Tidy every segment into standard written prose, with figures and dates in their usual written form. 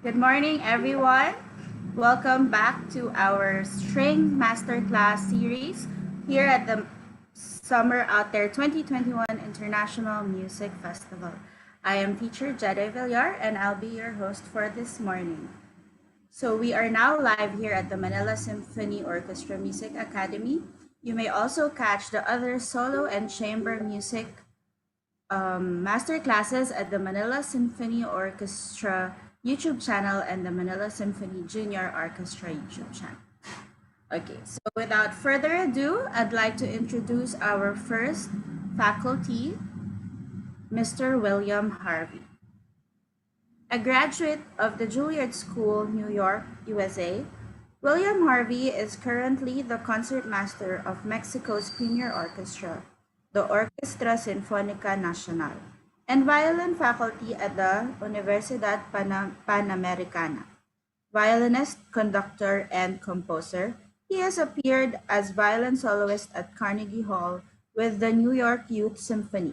Good morning, everyone. Welcome back to our String Masterclass series here at the Summer Out There 2021 International Music Festival. I am teacher Jedi Villar and I'll be your host for this morning. So we are now live here at the Manila Symphony Orchestra Music Academy. You may also catch the other solo and chamber music master classes at the Manila Symphony Orchestra YouTube channel and the Manila Symphony Junior Orchestra YouTube channel. Okay, so without further ado, I'd like to introduce our first faculty, Mr. William Harvey. A graduate of the Juilliard School, New York, USA, William Harvey is currently the concertmaster of Mexico's premier orchestra, the Orquestra Sinfónica Nacional, and violin faculty at the Universidad Panamericana. Violinist, conductor, and composer, he has appeared as violin soloist at Carnegie Hall with the New York Youth Symphony,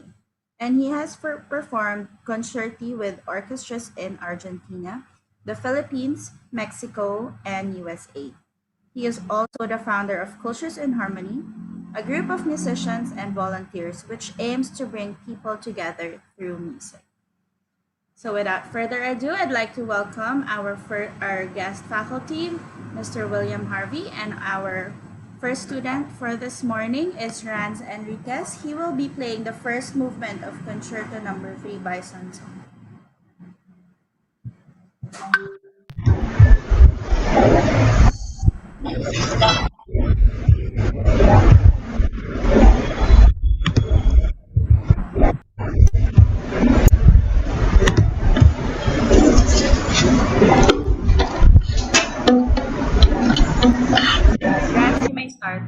and he has performed concerti with orchestras in Argentina, the Philippines, Mexico, and USA. He is also the founder of Cultures in Harmony, a group of musicians and volunteers which aims to bring people together through music. So without further ado, I'd like to welcome our guest faculty, Mr. William Harvey, and our first student for this morning is Ranz Enriquez. He will be playing the first movement of Concerto Number 3 by Sansón. Ranz, you may start.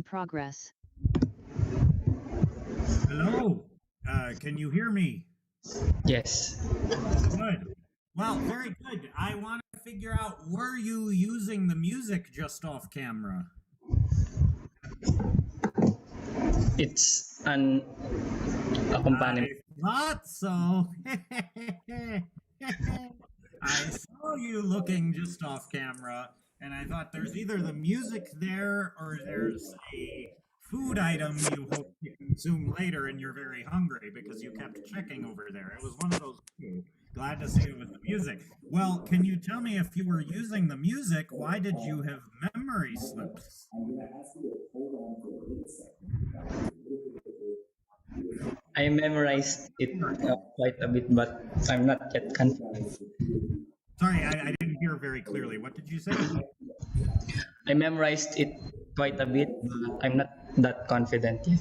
in progress. Hello. Can you hear me? Yes, Good. Well, very good. I want to figure out, were you using the music just off camera? it's an accompaniment. I thought so. I saw you looking just off camera, and I thought there's either the music there or there's a food item you hope to consume later and you're very hungry because you kept checking over there. It was one of those two. Glad to see it with the music. Well, can you tell me, if you were using the music, why did you have memory slips? I memorized it quite a bit, but I'm not yet confident. Sorry, I didn't hear very clearly. What did you say? I memorized it quite a bit, but I'm not that confident yet.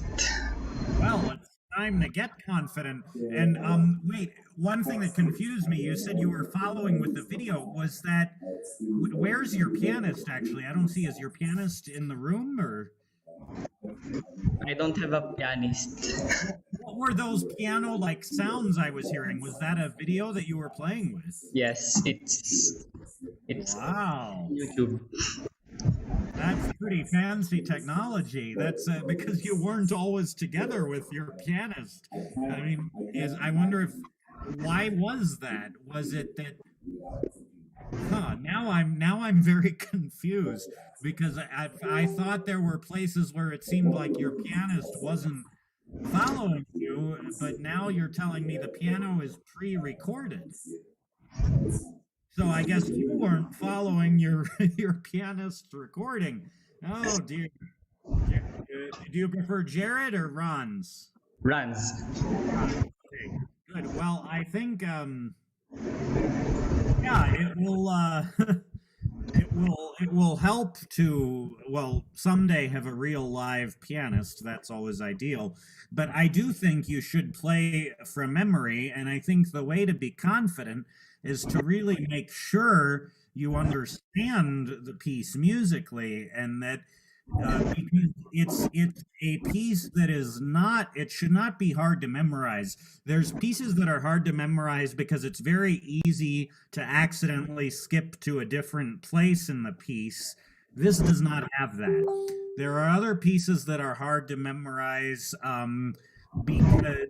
Well, it's time to get confident. And wait, one thing that confused me, you said you were following with the video. Was that, where's your pianist actually? I don't see, is your pianist in the room, or I don't have a pianist. what were those piano like sounds I was hearing? Was that a video that you were playing with? Yes, it's Wow. YouTube. That's pretty fancy technology. That's because you weren't always together with your pianist. I mean, I wonder if, why was that? Was it that? Huh, now I'm very confused because I thought there were places where it seemed like your pianist wasn't following you, but now you're telling me the piano is pre-recorded. So I guess you weren't following your your pianist's recording. Oh dear. Do you prefer Jared or Ron's? Runs. Okay, good. Well, I think yeah, it will it will help to, well, someday have a real live pianist. That's always ideal. But I do think you should play from memory, and I think the way to be confident is to really make sure you understand the piece musically, and that because it's a piece that is not, it should not be hard to memorize. There's pieces that are hard to memorize because it's very easy to accidentally skip to a different place in the piece. This does not have that. There are other pieces that are hard to memorize because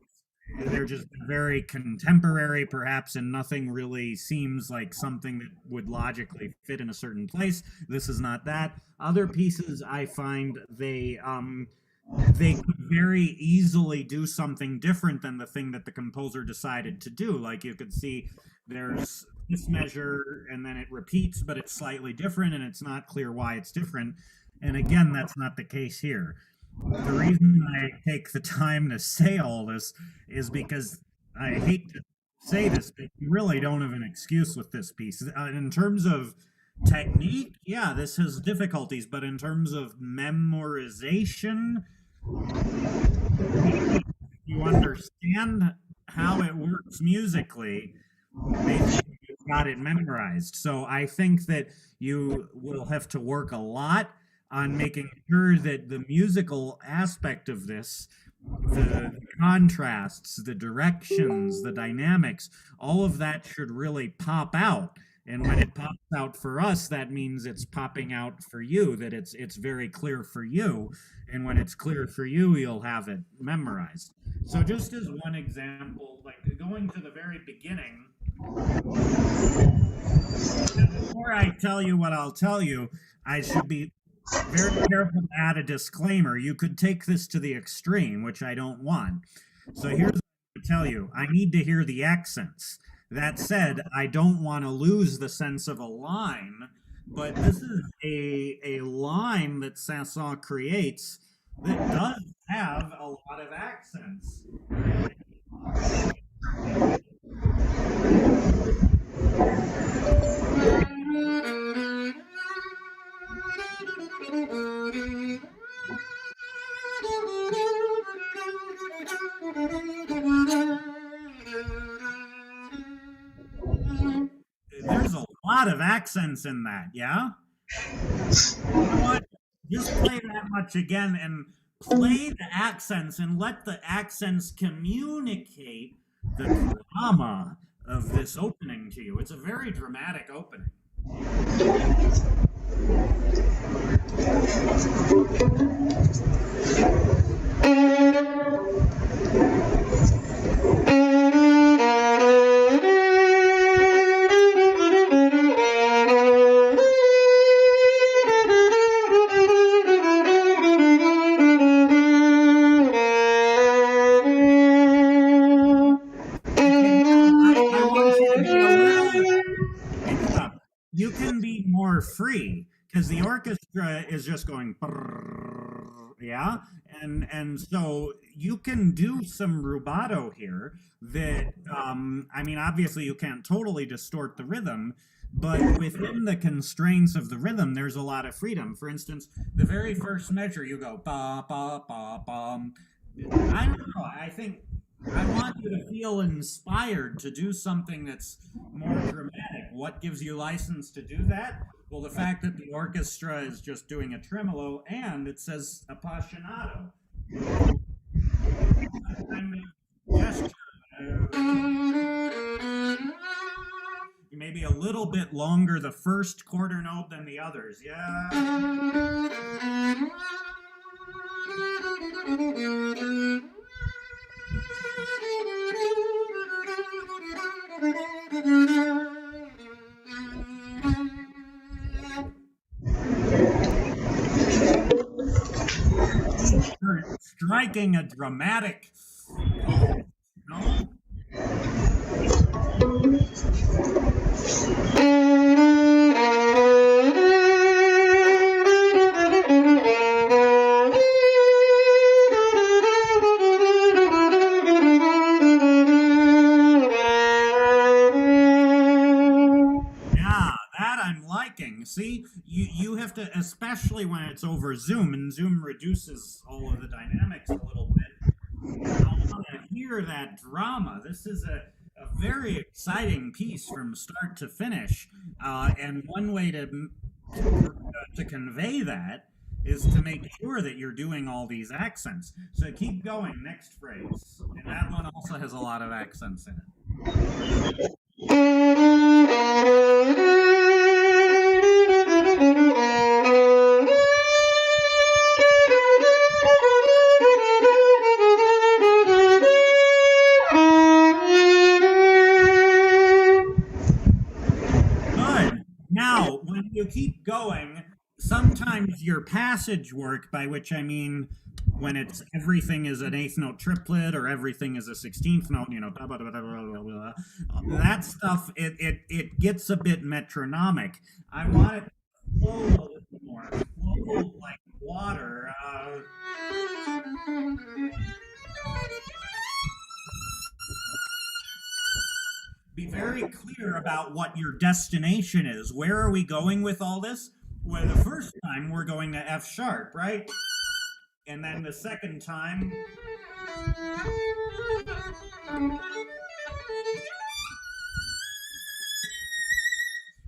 they're just very contemporary, perhaps, and nothing really seems like something that would logically fit in a certain place. This is not that. Other pieces, I find they could very easily do something different than the thing that the composer decided to do. Like, you could see there's this measure and then it repeats, but it's slightly different and it's not clear why it's different. And again, that's not the case here. The reason I take the time to say all this is because I hate to say this, but you really don't have an excuse with this piece. In terms of technique, yeah, this has difficulties, but in terms of memorization, you understand how it works musically, basically you've got it memorized. So I think that you will have to work a lot on making sure that the musical aspect of this, the contrasts, the directions, the dynamics, all of that should really pop out. And when it pops out for us, that means it's popping out for you, that it's very clear for you. And when it's clear for you, you'll have it memorized. So just as one example, like going to the very beginning, before I tell you what I'll tell you, I should be very careful to add a disclaimer. You could take this to the extreme, which I don't want. So here's what I tell you. I need to hear the accents. That said, I don't want to lose the sense of a line, but this is a line that Sanson creates that does have a lot of accents. There's a lot of accents in that, yeah? You know what? Just play that much again and play the accents and let the accents communicate the drama of this opening to you. It's a very dramatic opening. I want you to be a little. You can be more free because the orchestra is just going, yeah, and so you can do some rubato here. That I mean, obviously you can't totally distort the rhythm, but within the constraints of the rhythm, there's a lot of freedom. For instance, the very first measure, you go ba ba ba bum. I don't know. I think I want you to feel inspired to do something that's more dramatic. What gives you license to do that? Well, the fact that the orchestra is just doing a tremolo and it says appassionato. I mean, gesture. Maybe a little bit longer the first quarter note than the others. Yeah. Striking a dramatic no? See, you have to, especially when it's over Zoom, and Zoom reduces all of the dynamics a little bit. I want to hear that drama. This is a very exciting piece from start to finish, and one way to convey that is to make sure that you're doing all these accents. So keep going. Next phrase, and that one also has a lot of accents in it. Now, when you keep going, sometimes your passage work, by which I mean when it's everything is an eighth note triplet or everything is a 16th note, you know, that stuff, it gets a bit metronomic. I want it to flow a little more, flow like water. Be very clear about what your destination is. Where are we going with all this? Well, the first time we're going to F sharp, right? And then the second time,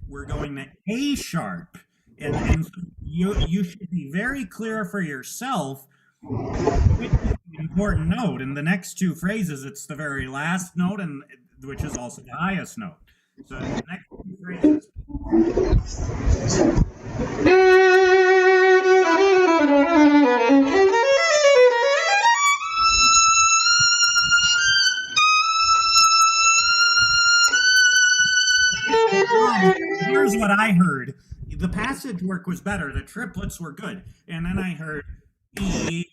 we're going to A sharp. And you should be very clear for yourself which is the important note. In the next two phrases, it's the very last note, and which is also the highest note. So the next two phrases. Here's what I heard. The passage work was better. The triplets were good. And then I heard E,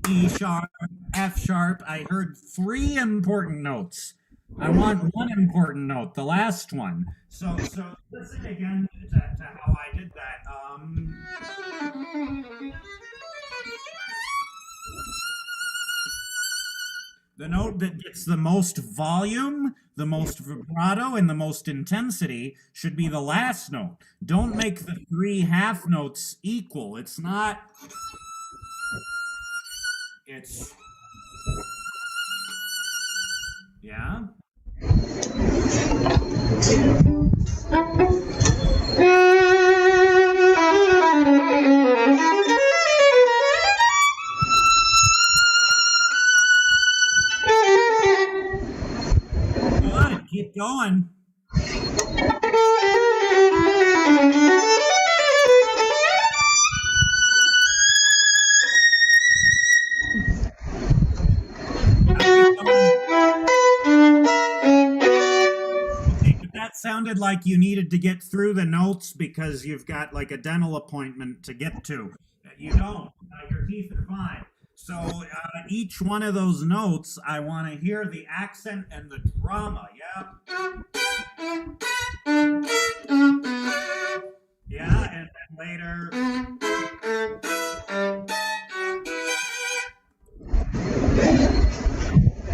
E sharp, F sharp. I heard three important notes. I want one important note, the last one. So listen again to how I did that. The note that gets the most volume, the most vibrato, and the most intensity should be the last note. Don't make the three half notes equal. It's not. It's. Yeah? going. That sounded like you needed to get through the notes because you've got like a dental appointment to get to. You don't. Your teeth are fine. So each one of those notes, I want to hear the accent and the drama. Yeah. Yeah, and then later.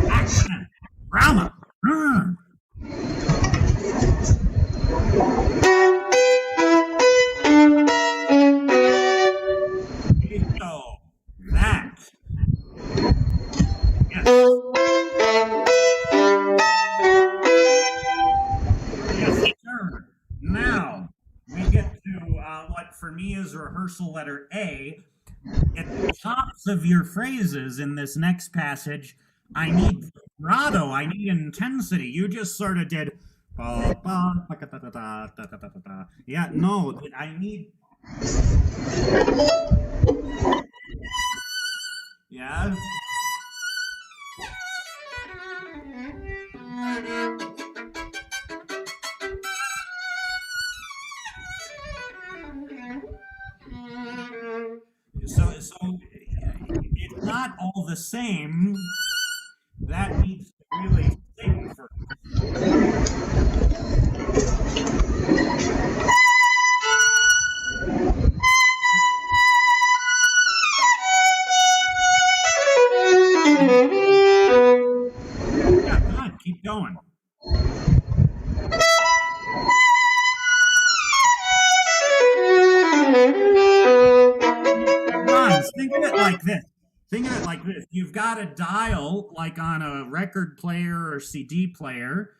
Accent, drama. So that. Yes. Yes, sir. Now we get to what for me is rehearsal letter A. At the tops of your phrases in this next passage, I need vibrato, I need intensity. You just sort of did. Yeah, no, I need. Yeah. So it's not all the same. That needs to really sing for. Yeah, come on, keep going. Think of it like this. Think of it like this. You've got a dial, like on a record player or CD player.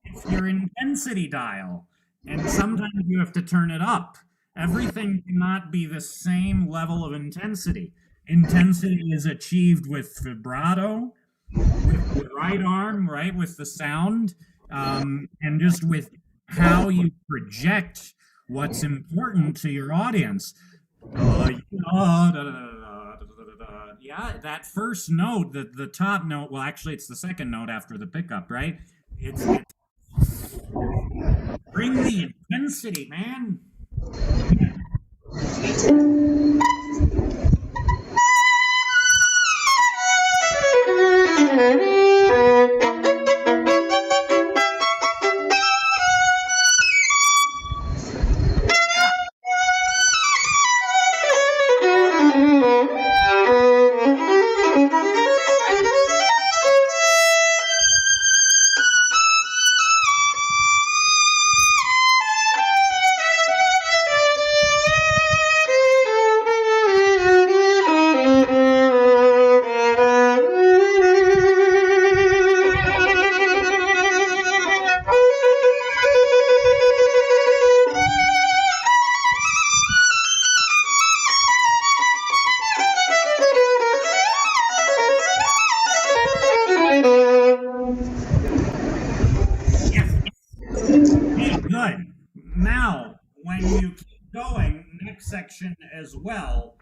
It's your intensity dial. And sometimes you have to turn it up. Everything cannot be the same level of intensity. Intensity is achieved with vibrato, with the right arm, right, with the sound, and just with how you project what's important to your audience. Yeah, that first note, the top note, well, actually, it's the second note after the pickup, right? It's bring the intensity, man. Good. Now, when you keep going, next section as well,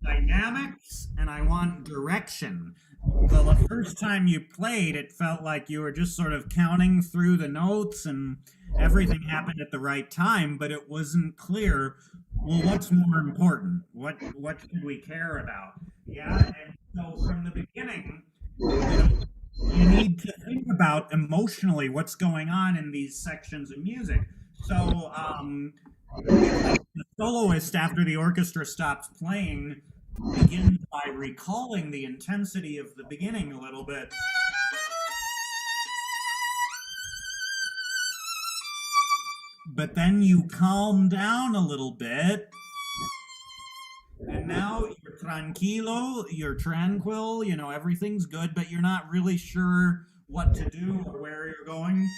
dynamics and I want direction. The first time you played, it felt like you were just sort of counting through the notes and everything happened at the right time, but it wasn't clear. Well, what's more important? What should we care about? Yeah, and so from the beginning, you need to think about emotionally what's going on in these sections of music. So the soloist, after the orchestra stops playing, begins by recalling the intensity of the beginning a little bit. But then you calm down a little bit. And now you're tranquilo, you're tranquil, everything's good, but you're not really sure what to do or where you're going.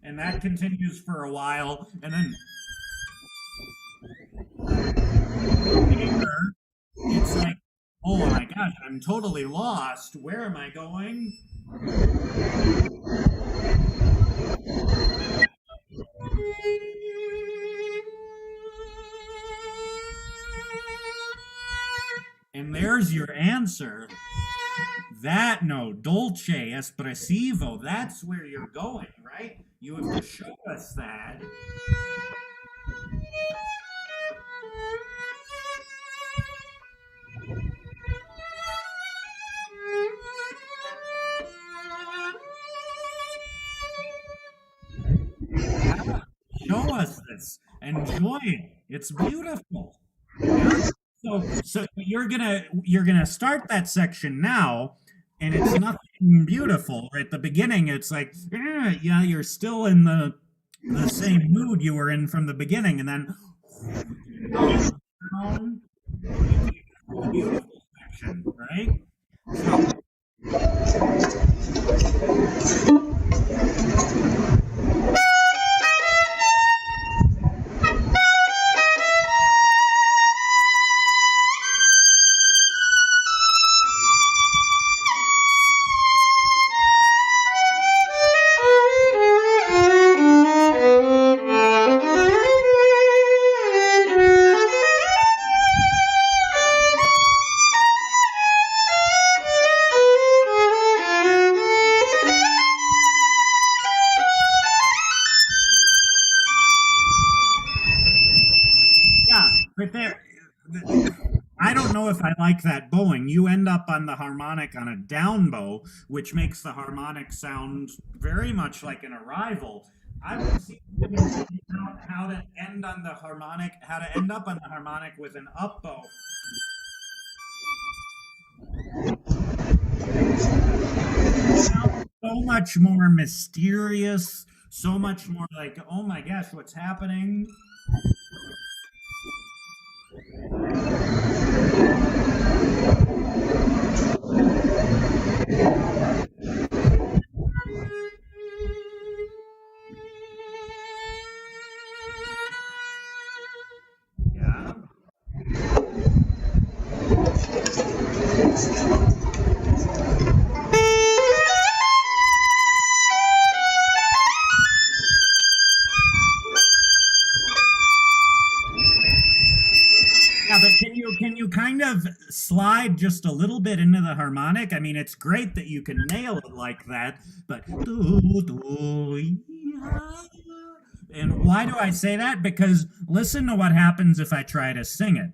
And that continues for a while, and then I'm totally lost. Where am I going? And there's your answer. That note, dolce, espressivo, that's where you're going, right? You have to show us that. Yeah, show us this. Enjoy it. It's beautiful. Yeah. So you're gonna start that section now, and it's nothing beautiful. At the beginning, it's like, yeah, you're still in the same mood you were in from the beginning, and then down, the beautiful section, right? So yeah, but there. I don't know if I like that bowing. You end up on the harmonic on a down bow, which makes the harmonic sound very much like an arrival. I would see how to end on the harmonic, how to end up on the harmonic with an up bow. Sounds so much more mysterious, so much more like, oh my gosh, what's happening? Yeah. Yeah, but can you kind of slide just a little bit into the harmonic? I mean, it's great that you can nail it like that, but and why do I say that? Because listen to what happens if I try to sing it.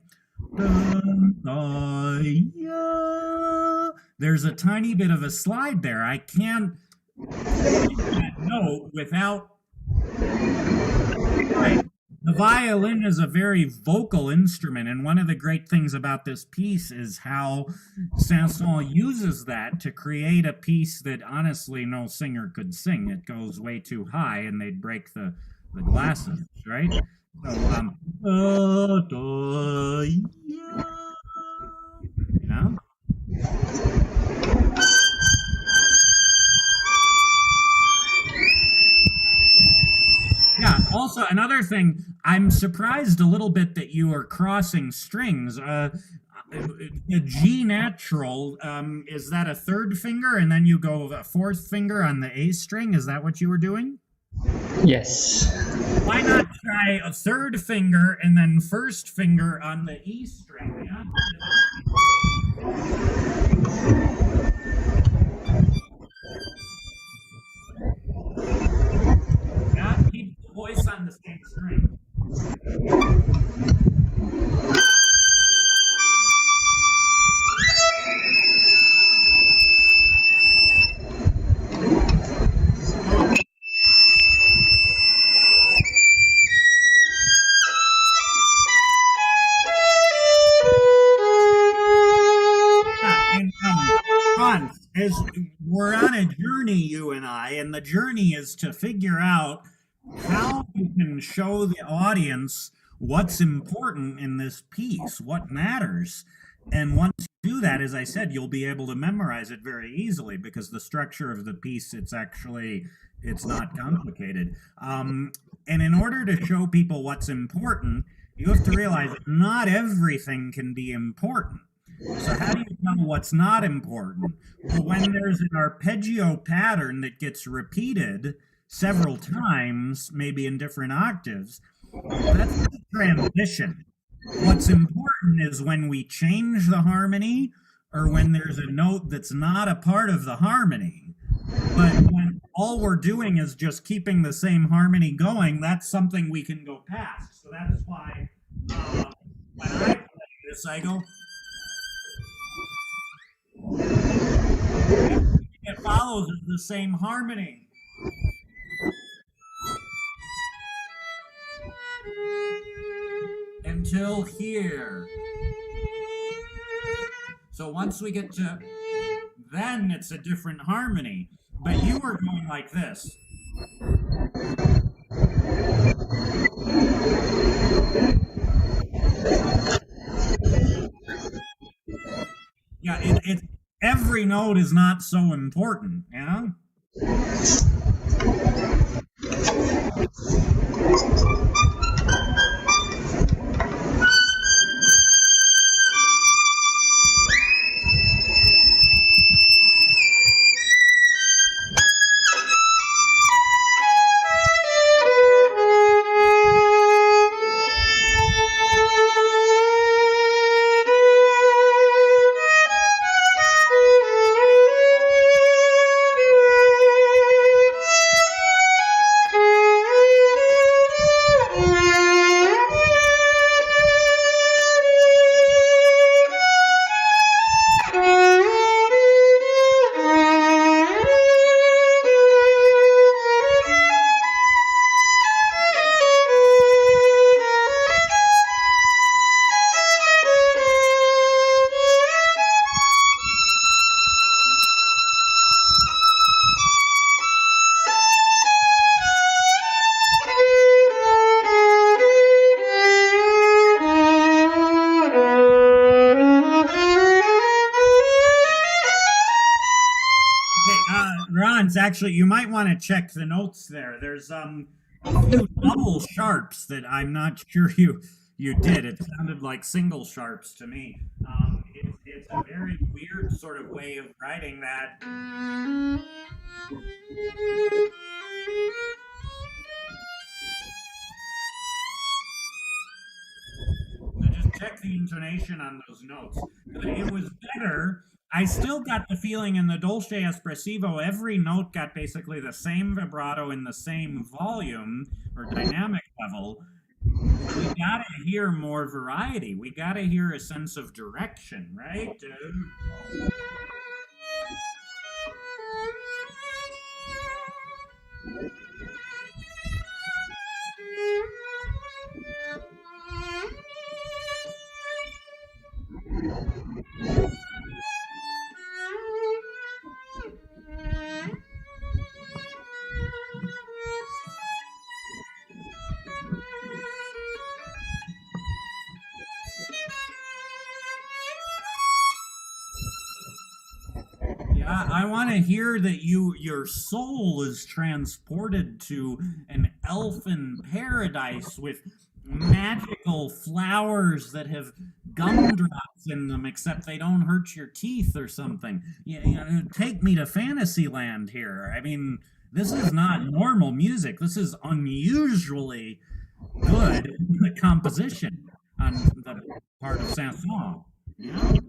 There's a tiny bit of a slide there. I can't hit that note without. Right. The violin is a very vocal instrument, and one of the great things about this piece is how Saint-Saëns uses that to create a piece that honestly no singer could sing. It goes way too high, and they'd break the glasses, right? So, yeah. Yeah. Also, another thing, I'm surprised a little bit that you are crossing strings. A G natural, is that a third finger, and then you go a fourth finger on the A string? Is that what you were doing? Yes. Why not try a third finger and then first finger on the E string? Yeah? Yeah, keep the voice on the same string. As we're on a journey, you and I, and the journey is to figure out how you can show the audience what's important in this piece, what matters. And once you do that, as I said, you'll be able to memorize it very easily because the structure of the piece, it's not complicated. And in order to show people what's important, you have to realize not everything can be important. So how do you know what's not important? Well, when there's an arpeggio pattern that gets repeated several times, maybe in different octaves, that's a transition. What's important is when we change the harmony or when there's a note that's not a part of the harmony. But when all we're doing is just keeping the same harmony going, that's something we can go past. So that's why when I play this, I go, it follows the same harmony. Until here. So once we get to, then it's a different harmony. But you were going like this. Yeah, every note is not so important, you know? Ron's actually, you might want to check the notes there. There's a few double sharps that I'm not sure you did. It sounded like single sharps to me. It's a very weird sort of way of writing that. So just check the intonation on those notes. It was better. I still got the feeling in the Dolce Espressivo, every note got basically the same vibrato in the same volume or dynamic level. We gotta hear more variety. We gotta hear a sense of direction, right? Yeah, I want to hear that your soul is transported to an elfin paradise with magical flowers that have gumdrops in them, except they don't hurt your teeth or something. Take me to Fantasyland here. I mean, this is not normal music. This is unusually good composition on the part of Sanson. Yeah.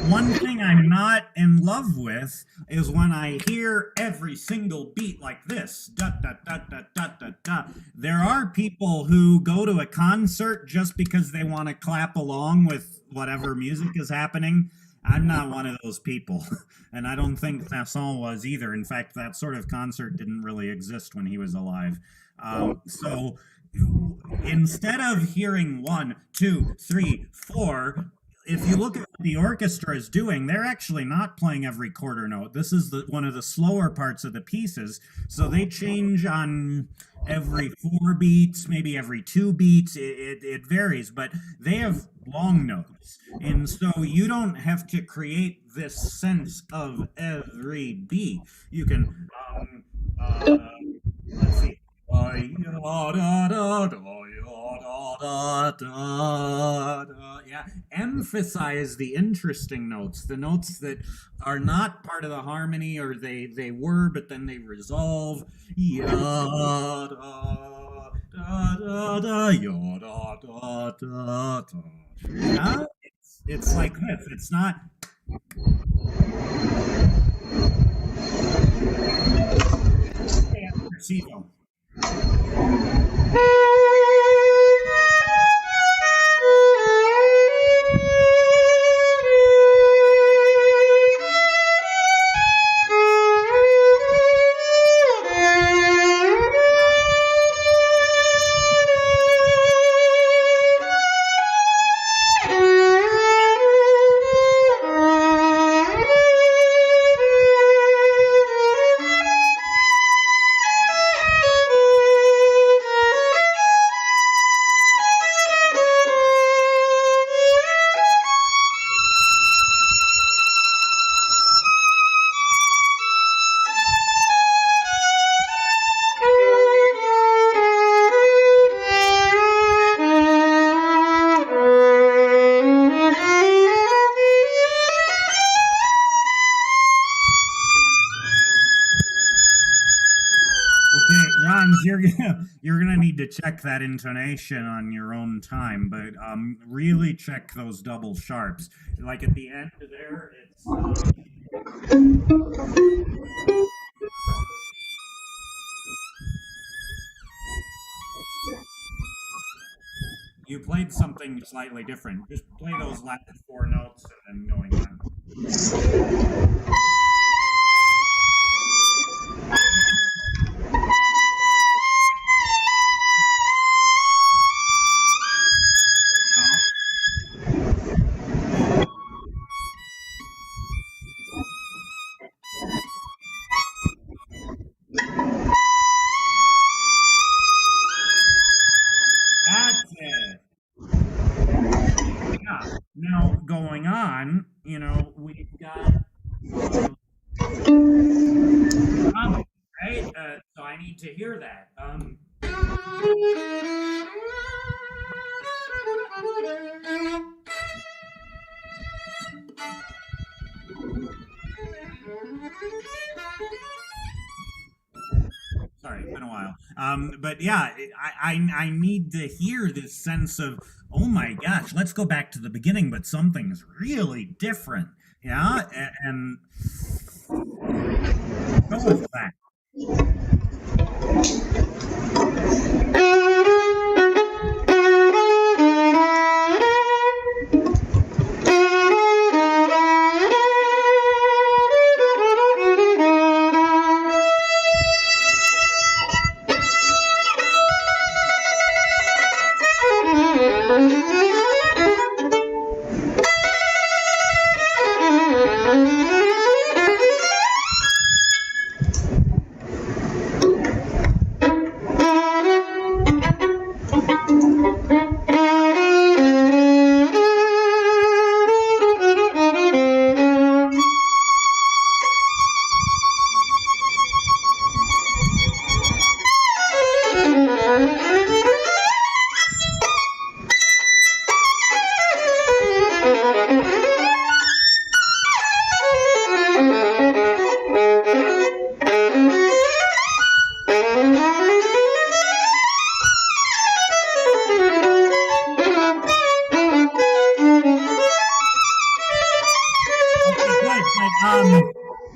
One thing I'm not in love with is when I hear every single beat like this. Da, da, da, da, da, da, da. There are people who go to a concert just because they want to clap along with whatever music is happening. I'm not one of those people. And I don't think Sanson was either. In fact, that sort of concert didn't really exist when he was alive. So instead of hearing 1, 2, 3, 4, if you look at what the orchestra is doing, they're actually not playing every quarter note. This is one of the slower parts of the pieces. So they change on every 4 beats, maybe every 2 beats. It varies, but they have long notes. And so you don't have to create this sense of every beat. You can, let's see. Yeah, emphasize the interesting notes, the notes that are not part of the harmony, or they were, but then they resolve. Yeah, yeah, it's like this. It's not. Perceivo. Okay, Rons, you're gonna need to check that intonation on your own time, but really check those double sharps. Like at the end there, it's you played something slightly different. Just play those last 4 notes and then going on. That's it. Yeah. Now going on, we've got right? So I need to hear that. Sorry, it's been a while. But yeah, I need to hear this sense of, oh my gosh, let's go back to the beginning, but something's really different. Yeah, and go with that.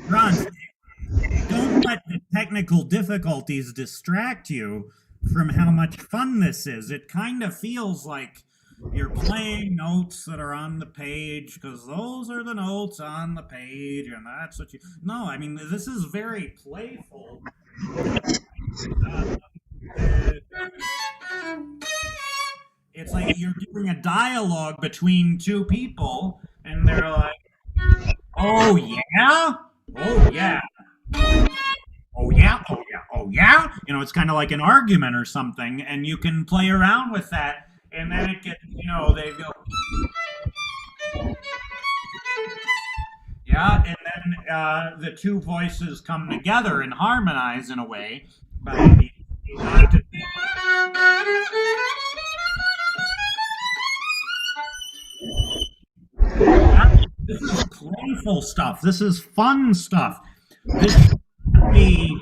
Ron, don't let the technical difficulties distract you from how much fun this is. It kind of feels like you're playing notes that are on the page because those are the notes on the page, and that's what you. No, I mean, this is very playful. Uh, It's like you're doing a dialogue between two people, and they're like, "Oh yeah, oh yeah, oh yeah, oh yeah, oh yeah." It's kind of like an argument or something, and you can play around with that, and then it gets, they go, yeah, and then the two voices come together and harmonize in a way by these octaves. This is playful stuff. This is fun stuff. This should be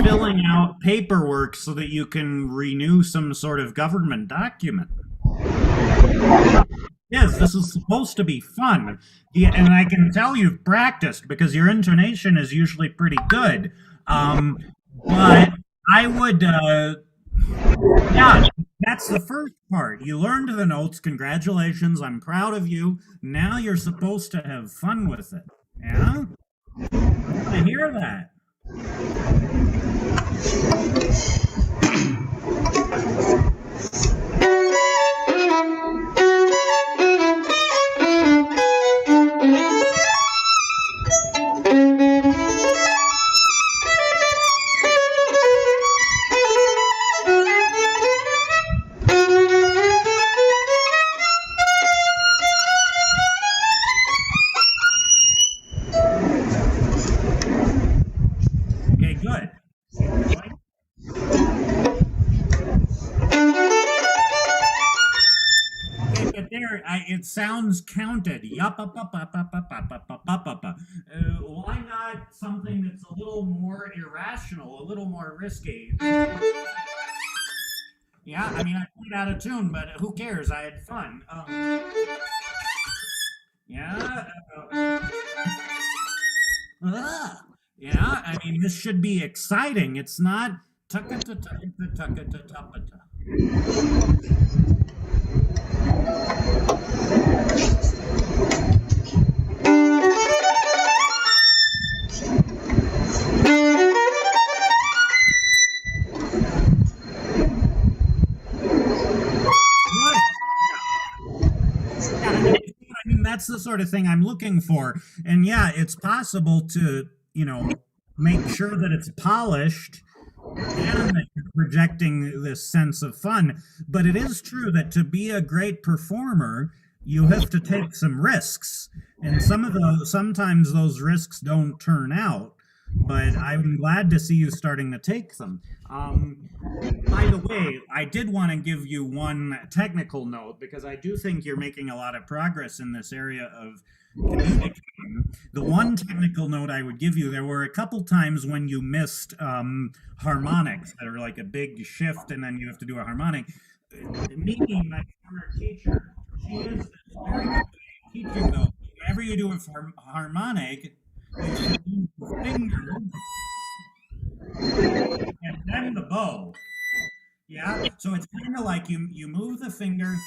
filling out paperwork so that you can renew some sort of government document. Yes, this is supposed to be fun. Yeah, and I can tell you've practiced because your intonation is usually pretty good. But I would, yeah, that's the first part. You learned the notes. Congratulations. I'm proud of you. Now you're supposed to have fun with it. Yeah? I hear that. Okay, good. Okay, but there, it sounds counted. Yup, up, up, up, up, up, up, up, up, up, up. Why not something that's a little more irrational, a little more risky? Yeah, I mean, I played out of tune, but who cares? I had fun. Yeah. Yeah, I mean, this should be exciting. It's not tucka-ta tucka-ta tucka-ta tucka-ta. I mean, that's the sort of thing I'm looking for. And yeah, it's possible to, make sure that it's polished and that you're projecting this sense of fun. But it is true that to be a great performer, you have to take some risks. And sometimes those risks don't turn out. But I'm glad to see you starting to take them. By the way, I did want to give you one technical note because I do think you're making a lot of progress in this area of communicating. The one technical note I would give you, there were a couple times when you missed harmonics that are like a big shift and then you have to do a harmonic. Mimi, my former teacher, she is very good at teaching though. Whenever you do a harmonic, you should use the finger and then the bow. Yeah, so it's kind of like you move the finger,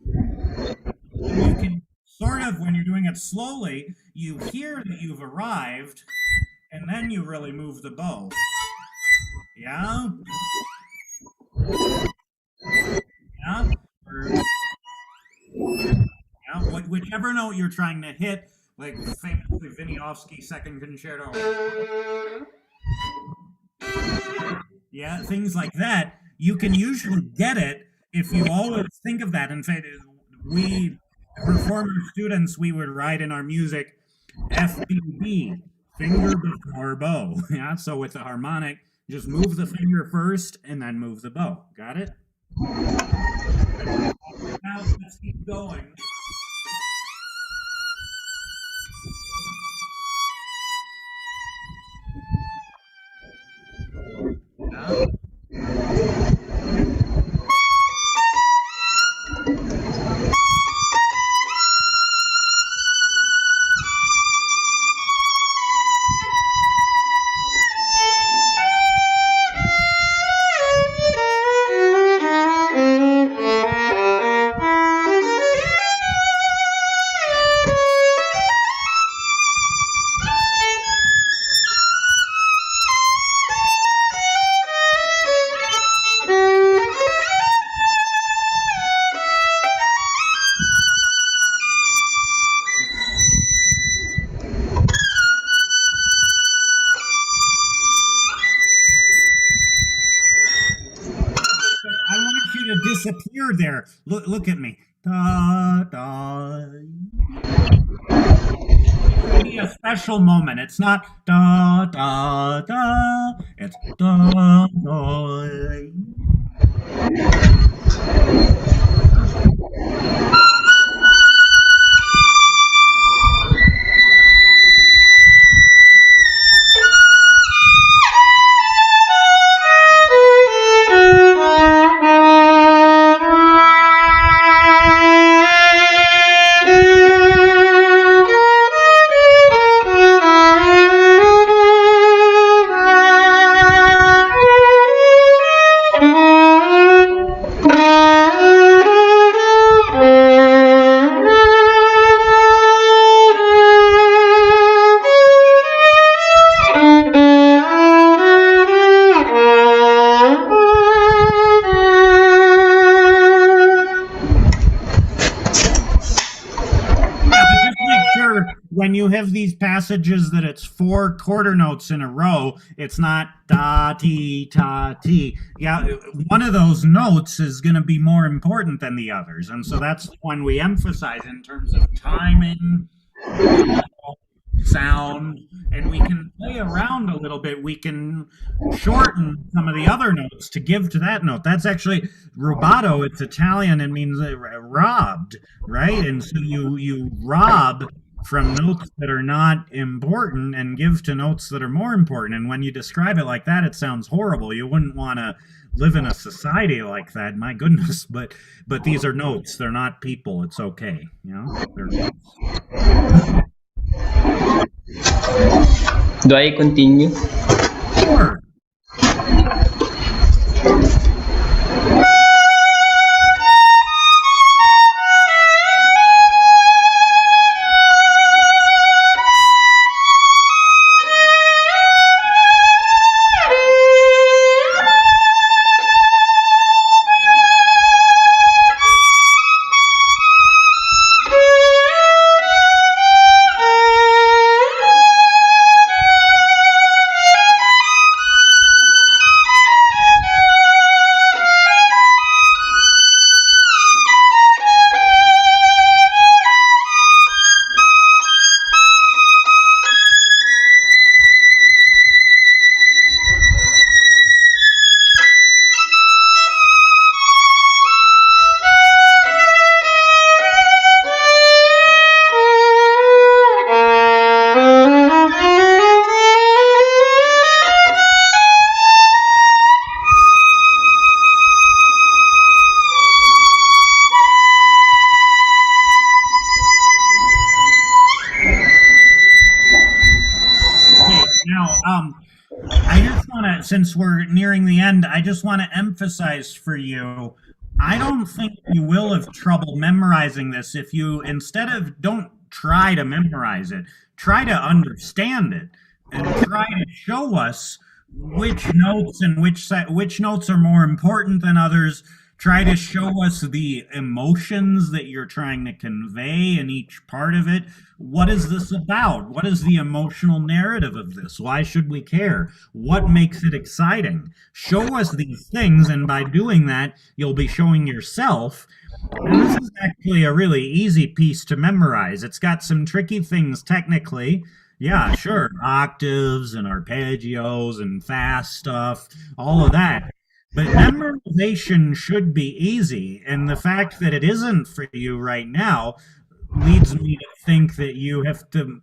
and you can sort of, when you're doing it slowly, you hear that you've arrived, and then you really move the bow. Yeah? Yeah? Yeah, whichever note you're trying to hit, like famously Wieniawski Second Concerto. Yeah, things like that. You can usually get it if you always think of that. In fact, we performer students, we would write in our music FBB, finger before bow. Yeah, so with the harmonic, just move the finger first and then move the bow. Got it? Now let's keep going. Yeah. disappear there. Look at me. Da, da. It be a special moment. It's not da da da. It's da da. When you have these passages that it's 4 quarter notes in a row, it's not da ti ta ti. Yeah, one of those notes is going to be more important than the others, and so that's when we emphasize in terms of timing, sound, and we can play around a little bit. We can shorten some of the other notes to give to that note. That's actually rubato. It's Italian. It means robbed, right? And so you rob from notes that are not important and give to notes that are more important. And when you describe it like that, it sounds horrible. You wouldn't want to live in a society like that. My goodness. But these are notes. They're not people. It's okay. You know, they're notes. Do I continue? Sure. I just want to, since we're nearing the end, I just want to emphasize for you, I don't think you will have trouble memorizing this if you, instead of, don't try to memorize it, try to understand it and try to show us which notes and which notes are more important than others. Try to show us the emotions that you're trying to convey in each part of it. What is this about? What is the emotional narrative of this? Why should we care? What makes it exciting? Show us these things, and by doing that, you'll be showing yourself. And this is actually a really easy piece to memorize. It's got some tricky things technically. Yeah, sure, octaves and arpeggios and fast stuff, all of that. But memorization should be easy, and the fact that it isn't for you right now leads me to think that you have to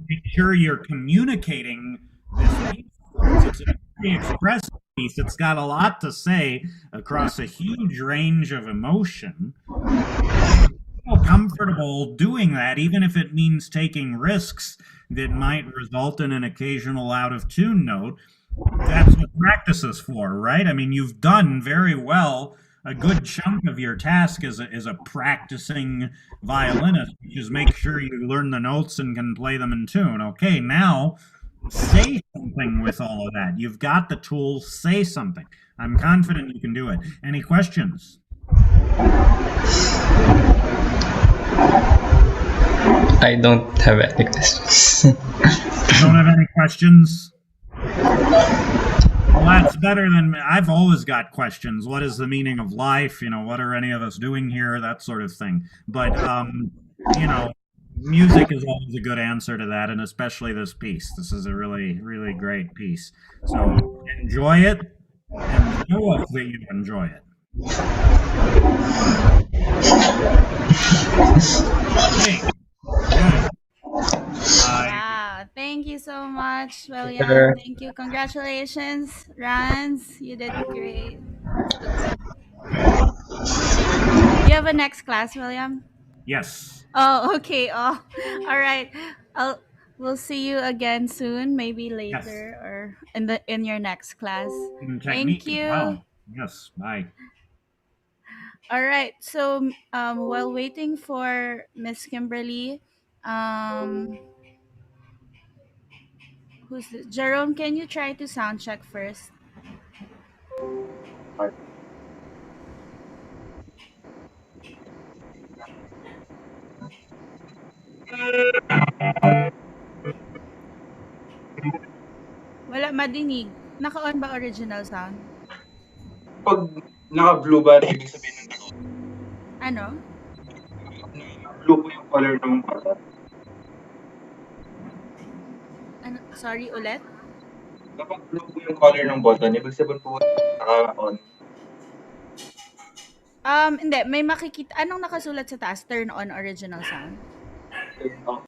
make sure you're communicating this piece. It's a very expressive piece. It's got a lot to say across a huge range of emotion. Feel comfortable doing that, even if it means taking risks that might result in an occasional out of tune note. That's what practice is for, right? I mean, you've done very well. A good chunk of your task as a practicing violinist, which is make sure you learn the notes and can play them in tune. Okay, now say something with all of that. You've got the tools, say something. I'm confident you can do it. Any questions? I don't have any questions. Don't have any questions? Well, that's better than I've always got questions. What is the meaning of life? What are any of us doing here? That sort of thing. But you know, music is always a good answer to that, and especially this piece. This is a really, really great piece. So enjoy it and show us that you enjoy it. Okay, good. I Wow. Thank you so much, William. Sir. Thank you. Congratulations, Rans. You did great. You have a next class, William? yes. Oh, okay. Oh, all right. I'll we'll see you again soon, maybe Yes. later or in your next class. Thank Technique as you. well. Yes. Bye. All right. So, while waiting for Miss Kimberly, um, who's this? Jerome? Can you try to sound check first? Wala madinig. Naka-on ba original sound? Pag naka-blue ba, ibig sabihin Ano? blue po yung color ng button. Ano? Sorry ulit? Kapag blue po yung color ng button, ibig sabihin po naka-on. Hindi. May makikita. Anong nakasulat sa taas? Turn on original sound. Turn off.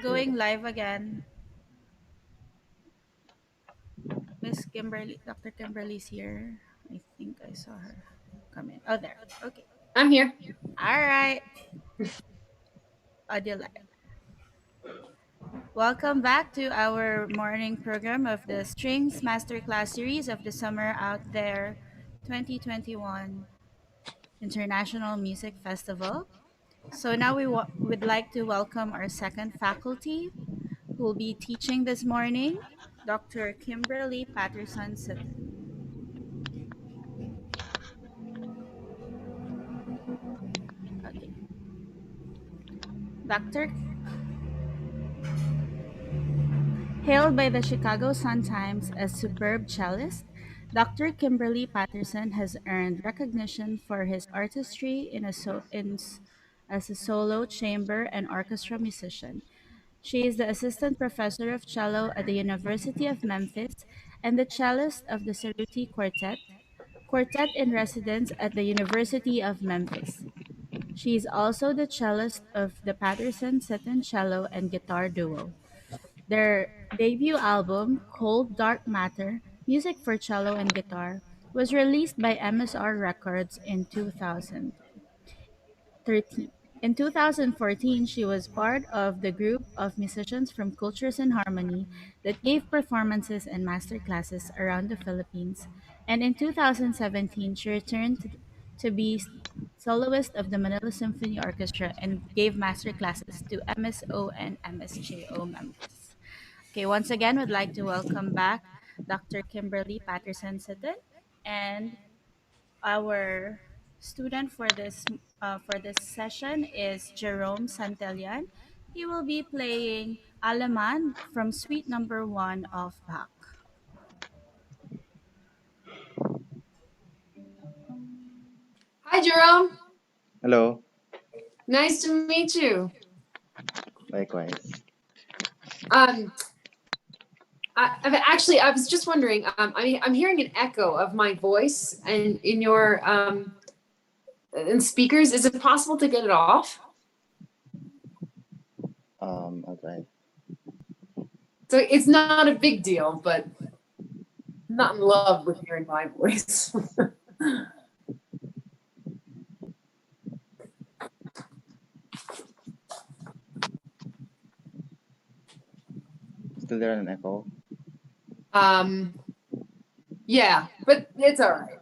Going live again. Miss Kimberly, Dr. Kimberly's here. I think I saw her come in. Oh, there. Okay. I'm here. All right. Audio live. Welcome back to our morning program of the Strings Masterclass series of the Summer Out There 2021 International Music Festival. So now would like to welcome our second faculty who will be teaching this morning, Dr. Kimberly Patterson Sutton. Okay. Dr. Hailed by the Chicago Sun-Times as superb cellist, Dr. Kimberly Patterson has earned recognition for his artistry as a solo chamber and orchestra musician. She is the assistant professor of cello at the University of Memphis and the cellist of the Cerruti Quartet in residence at the University of Memphis. She is also the cellist of the Patterson Sutton Cello and Guitar Duo. Their debut album, Cold Dark Matter Music for Cello and Guitar, was released by MSR Records in 2013. In 2014, she was part of the group of musicians from Cultures in Harmony that gave performances and master classes around the Philippines. And in 2017, she returned to be soloist of the Manila Symphony Orchestra and gave master classes to MSO and MSJO members. Okay, once again, would like to welcome back Dr. Kimberly Patterson Sutton and our student for this session is Jerome Santellan. He will be playing Aleman from Suite Number One of Bach. Hi, Jerome. Hello. Nice to meet you. Likewise. Um, I was just wondering. I'm hearing an echo of my voice and in your in speakers. Is it possible to get it off? I'll try. So it's not a big deal, but I'm not in love with hearing my voice. Still there an echo? Yeah, but it's all right.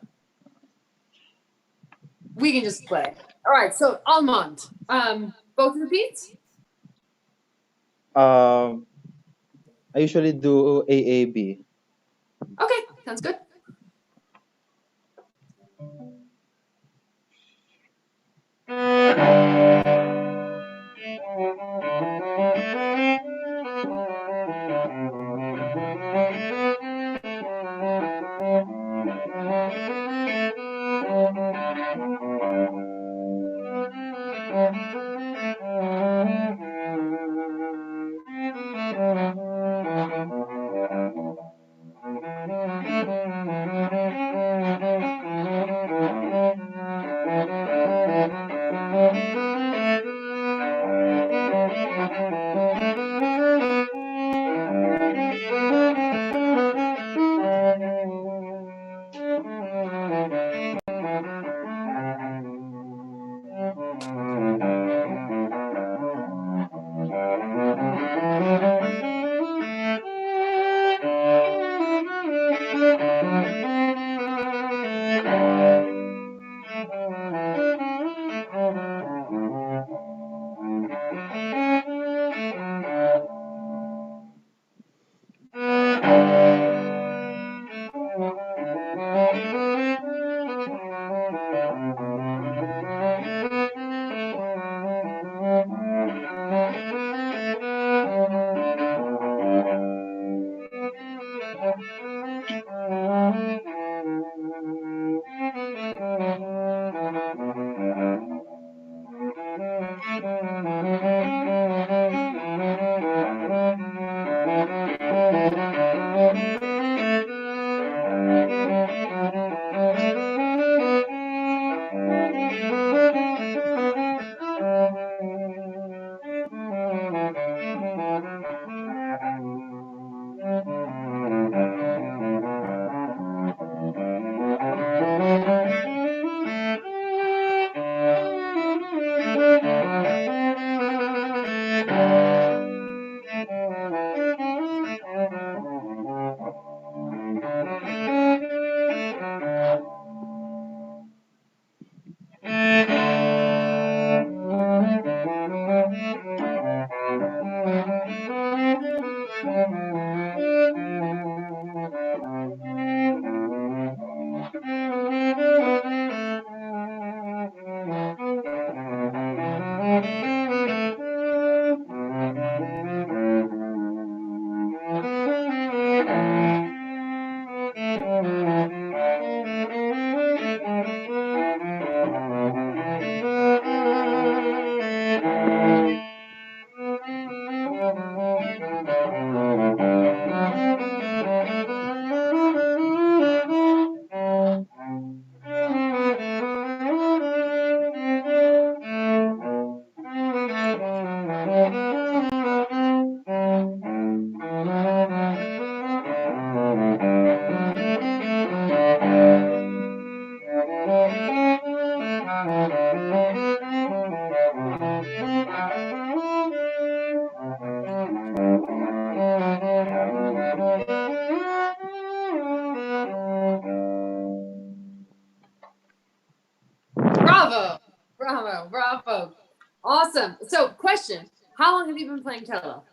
We can just play. All right. So Almond. Both repeats. Um, I usually do AAB. Okay, sounds good. Awesome. So, question: how long have you been playing cello?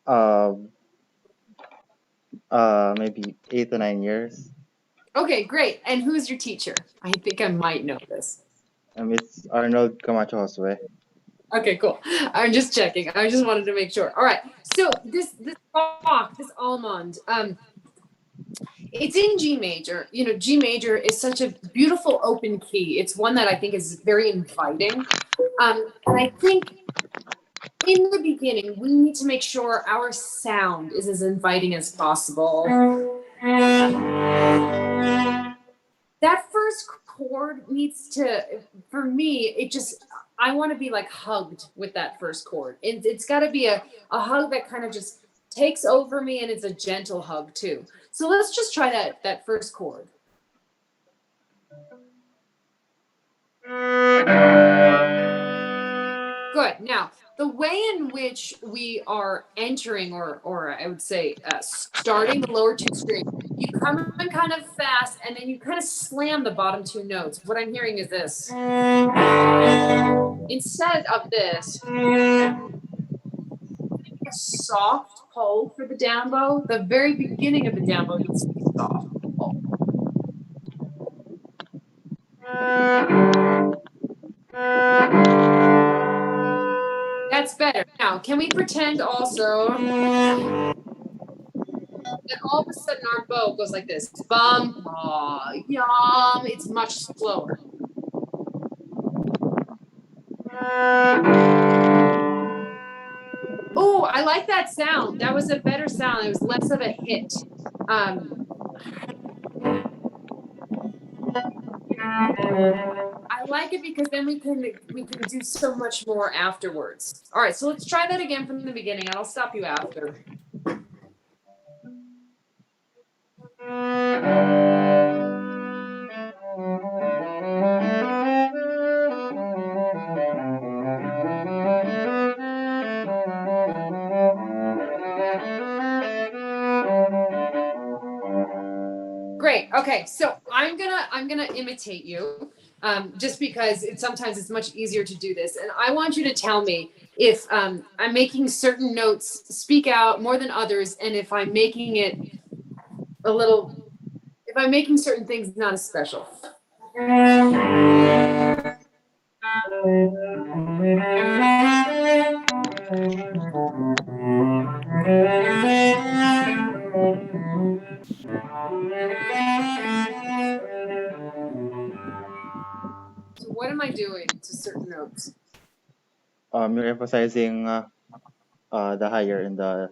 Um, maybe 8 to 9 years. Okay, great. And who's your teacher? I think I might know this. It's Arnold Camacho Josue. Okay, cool. I'm just checking. I just wanted to make sure. All right. So this rock, this almond, it's in G major. You know, G major is such a beautiful open key. It's one that I think is very inviting. And I think in the beginning, we need to make sure our sound is as inviting as possible. That first chord needs to, for me, I want to be like hugged with that first chord. It's got to be a hug that kind of just takes over me, and it's a gentle hug too. So let's just try that first chord. Good. Now, the way in which we are entering, or I would say starting the lower two strings, you come in kind of fast, and then you kind of slam the bottom two notes. What I'm hearing is this. Instead of this, a soft pull for the down bow. The very beginning of the down bow needs to be soft. That's better. Now, can we pretend also that all of a sudden our bow goes like this? Bum, ah, yum. It's much slower. Oh, I like that sound. That was a better sound. It was less of a hit. I like it because then we can do so much more afterwards. All right, so let's try that again from the beginning, and I'll stop you after. Great. Okay, so I'm gonna imitate you, just because sometimes it's much easier to do this, and I want you to tell me if I'm making certain notes speak out more than others, and if I'm making it if I'm making certain things not as special. So what am I doing to certain notes? You're emphasizing the higher and the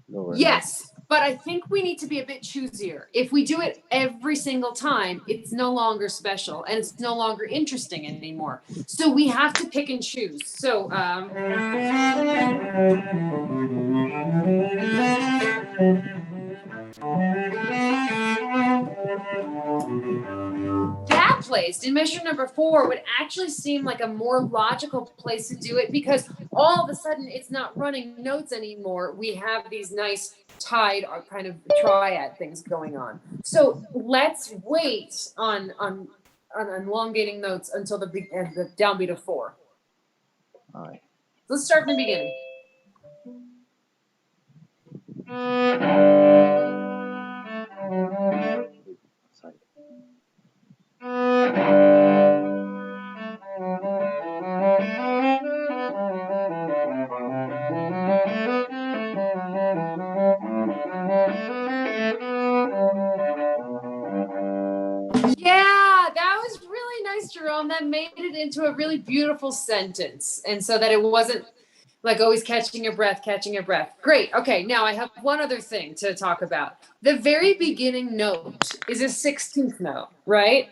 lower. Yes, but I think we need to be a bit choosier. If we do it every single time, it's no longer special and it's no longer interesting anymore. So we have to pick and choose. So that place in measure number 4 would actually seem like a more logical place to do it, because all of a sudden it's not running notes anymore. We have these nice tied or kind of triad things going on. So let's wait on elongating notes until the downbeat of 4. All right. Let's start from the beginning. Sorry. Yeah, that was really nice, Jerome. That made it into a really beautiful sentence. And so that it wasn't like always catching your breath, catching your breath. Great. Okay, now I have one other thing to talk about. The very beginning note is a 16th note, right?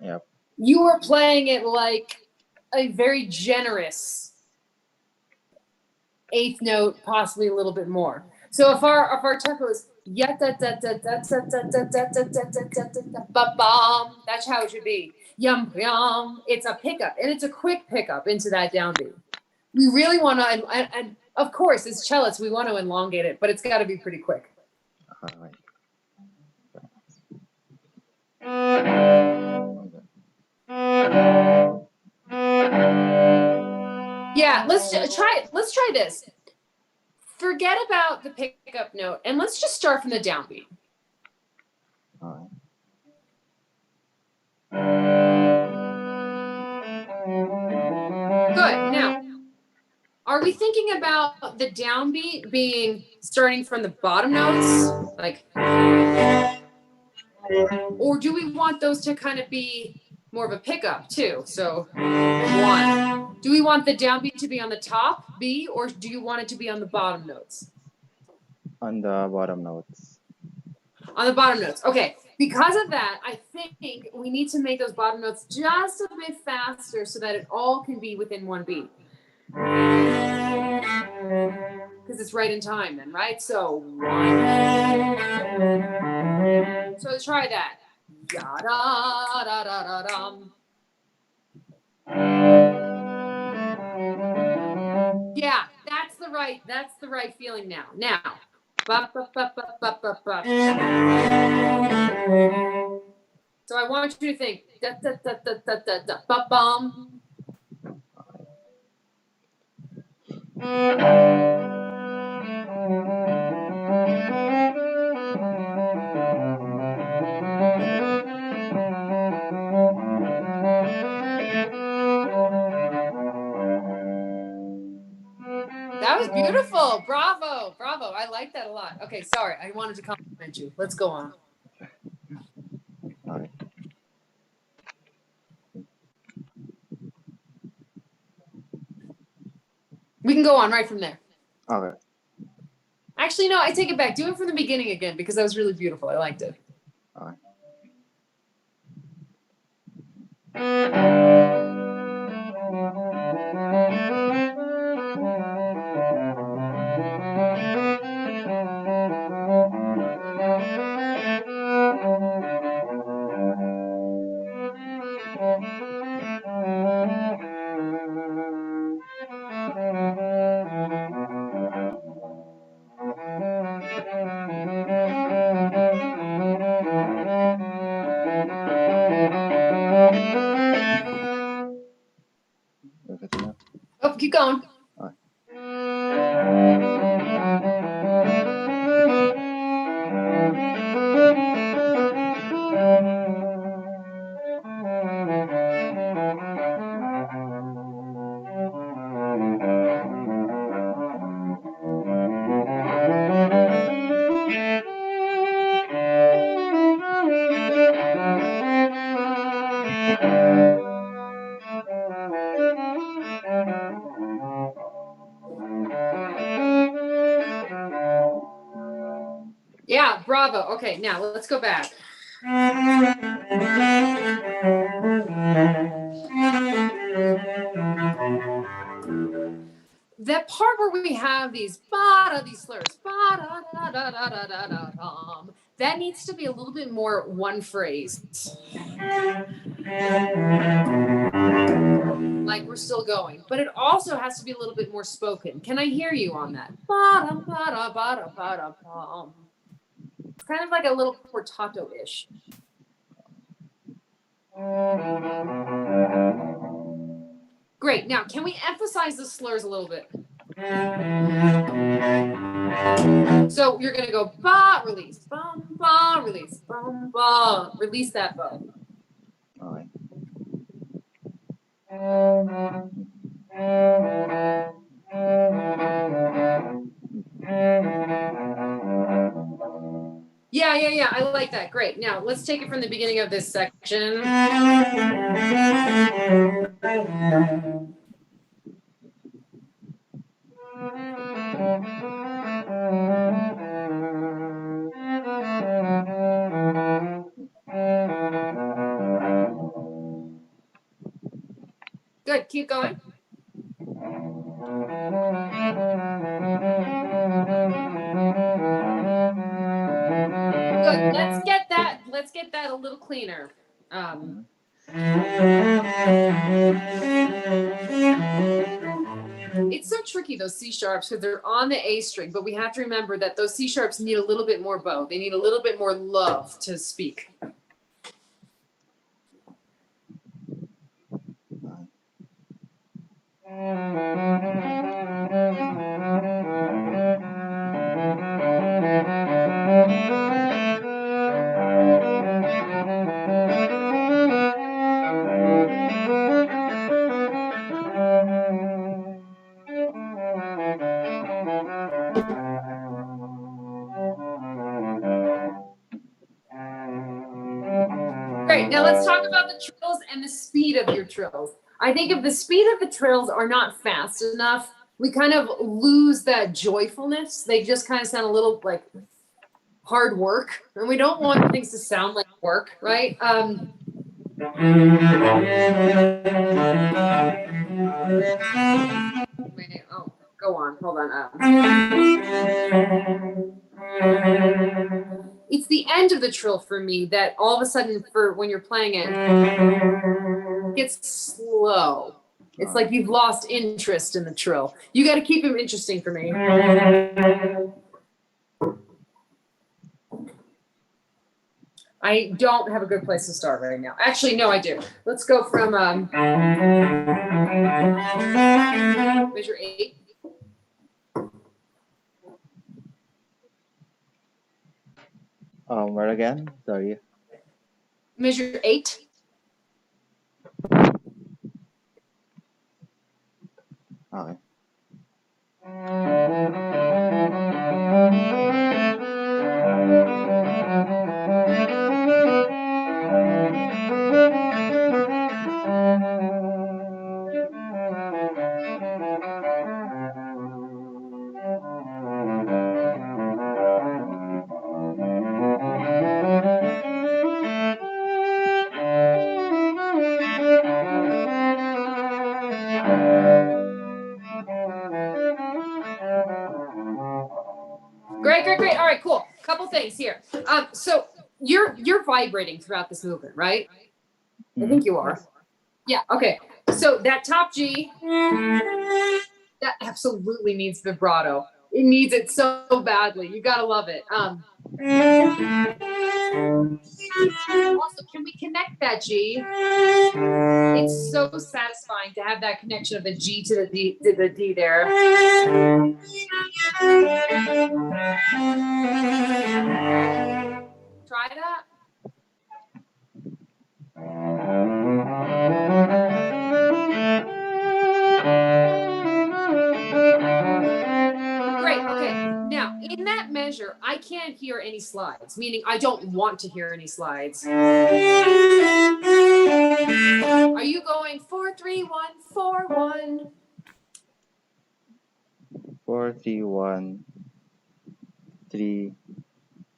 Yep. You were playing it like a very generous 8th note, possibly a little bit more. So if our tempo is ba-bum, that's how it should be. Yum yum. It's a pickup, and it's a quick pickup into that downbeat. We really want to, and of course, as cellists, we want to elongate it, but it's got to be pretty quick. All right. Yeah, let's try this. Forget about the pickup note and let's just start from the downbeat. Alright. Good. Now, are we thinking about the downbeat being starting from the bottom notes? Like, or do we want those to kind of be more of a pickup too? So, one. Do we want the downbeat to be on the top B, or do you want it to be on the bottom notes? On the bottom notes. On the bottom notes. Okay. Because of that, I think we need to make those bottom notes just a bit faster so that it all can be within one beat. Because it's right in time then, right? So one. So let's try that. Ya da da da da dum. Yeah, that's the right feeling now. Now. Ba, ba, ba, ba, ba, ba, ba. So I want you to think da da da da da da da ba bum. That was beautiful. Bravo. Bravo. I like that a lot. Okay, sorry. I wanted to compliment you. Let's go on. Alright. We can go on right from there. Okay. Actually, no, I take it back. Do it from the beginning again because that was really beautiful. I liked it. Alright. Everything up. Oh, keep going. Alright. Yeah, bravo. Okay, now let's go back. That part where we have these slurs, that needs to be a little bit more one phrase. Like we're still going, but it also has to be a little bit more spoken. Can I hear you on that? It's kind of like a little portato-ish. Great. Now, can we emphasize the slurs a little bit? So you're going to go ba, release, bum, ba, release, bum, ba. Release that bow. Alright. Yeah. I like that. Great. Now, let's take it from the beginning of this section. Good. Keep going. Good. Let's get that a little cleaner. It's so tricky, those C sharps, because they're on the A string, but we have to remember that those C sharps need a little bit more bow. They need a little bit more love to speak. Alright. Great. Now let's talk about the trills and the speed of your trills. I think if the speed of the trills are not fast enough, we kind of lose that joyfulness. They just kind of sound a little like hard work, and we don't want things to sound like work, right? Wait, oh, go on. Hold on. It's the end of the trill for me that all of a sudden, for when you're playing it, gets slow. It's like you've lost interest in the trill. You got to keep them interesting for me. I don't have a good place to start right now. Actually, no, I do. Let's go from measure 8. Where again? Sorry. Measure 8. Okay. Great. All right, cool. Couple things here. So you're vibrating throughout this movement, right? I think you are. Yes. Yeah. Okay. So that top G, that absolutely needs vibrato. It needs it so badly. You gotta love it. Also, can we connect that G? It's so satisfying to have that connection of the G to the D there. Try that. Great. Okay. Now, in that measure, I can't hear any slides, meaning I don't want to hear any slides. Are you going 4 3 1 4 1? 4, 3, 1, 3,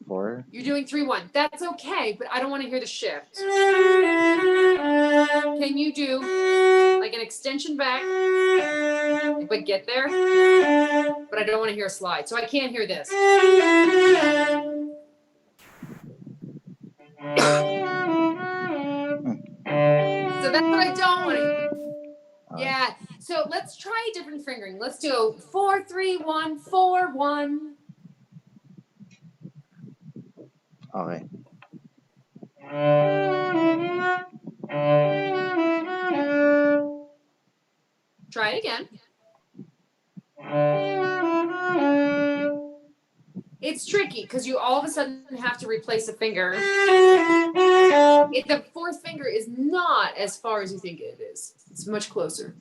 4. You're doing 3 1. That's okay, but I don't want to hear the shift. Can you do like an extension back, but get there? But I don't want to hear a slide, so I can't hear this. So that's what I don't want to hear. Yeah. So let's try a different fingering. Let's do 4 3 1 4 1. Okay. Try it again. It's tricky because you all of a sudden have to replace a finger. If the fourth finger is not as far as you think it is, it's much closer.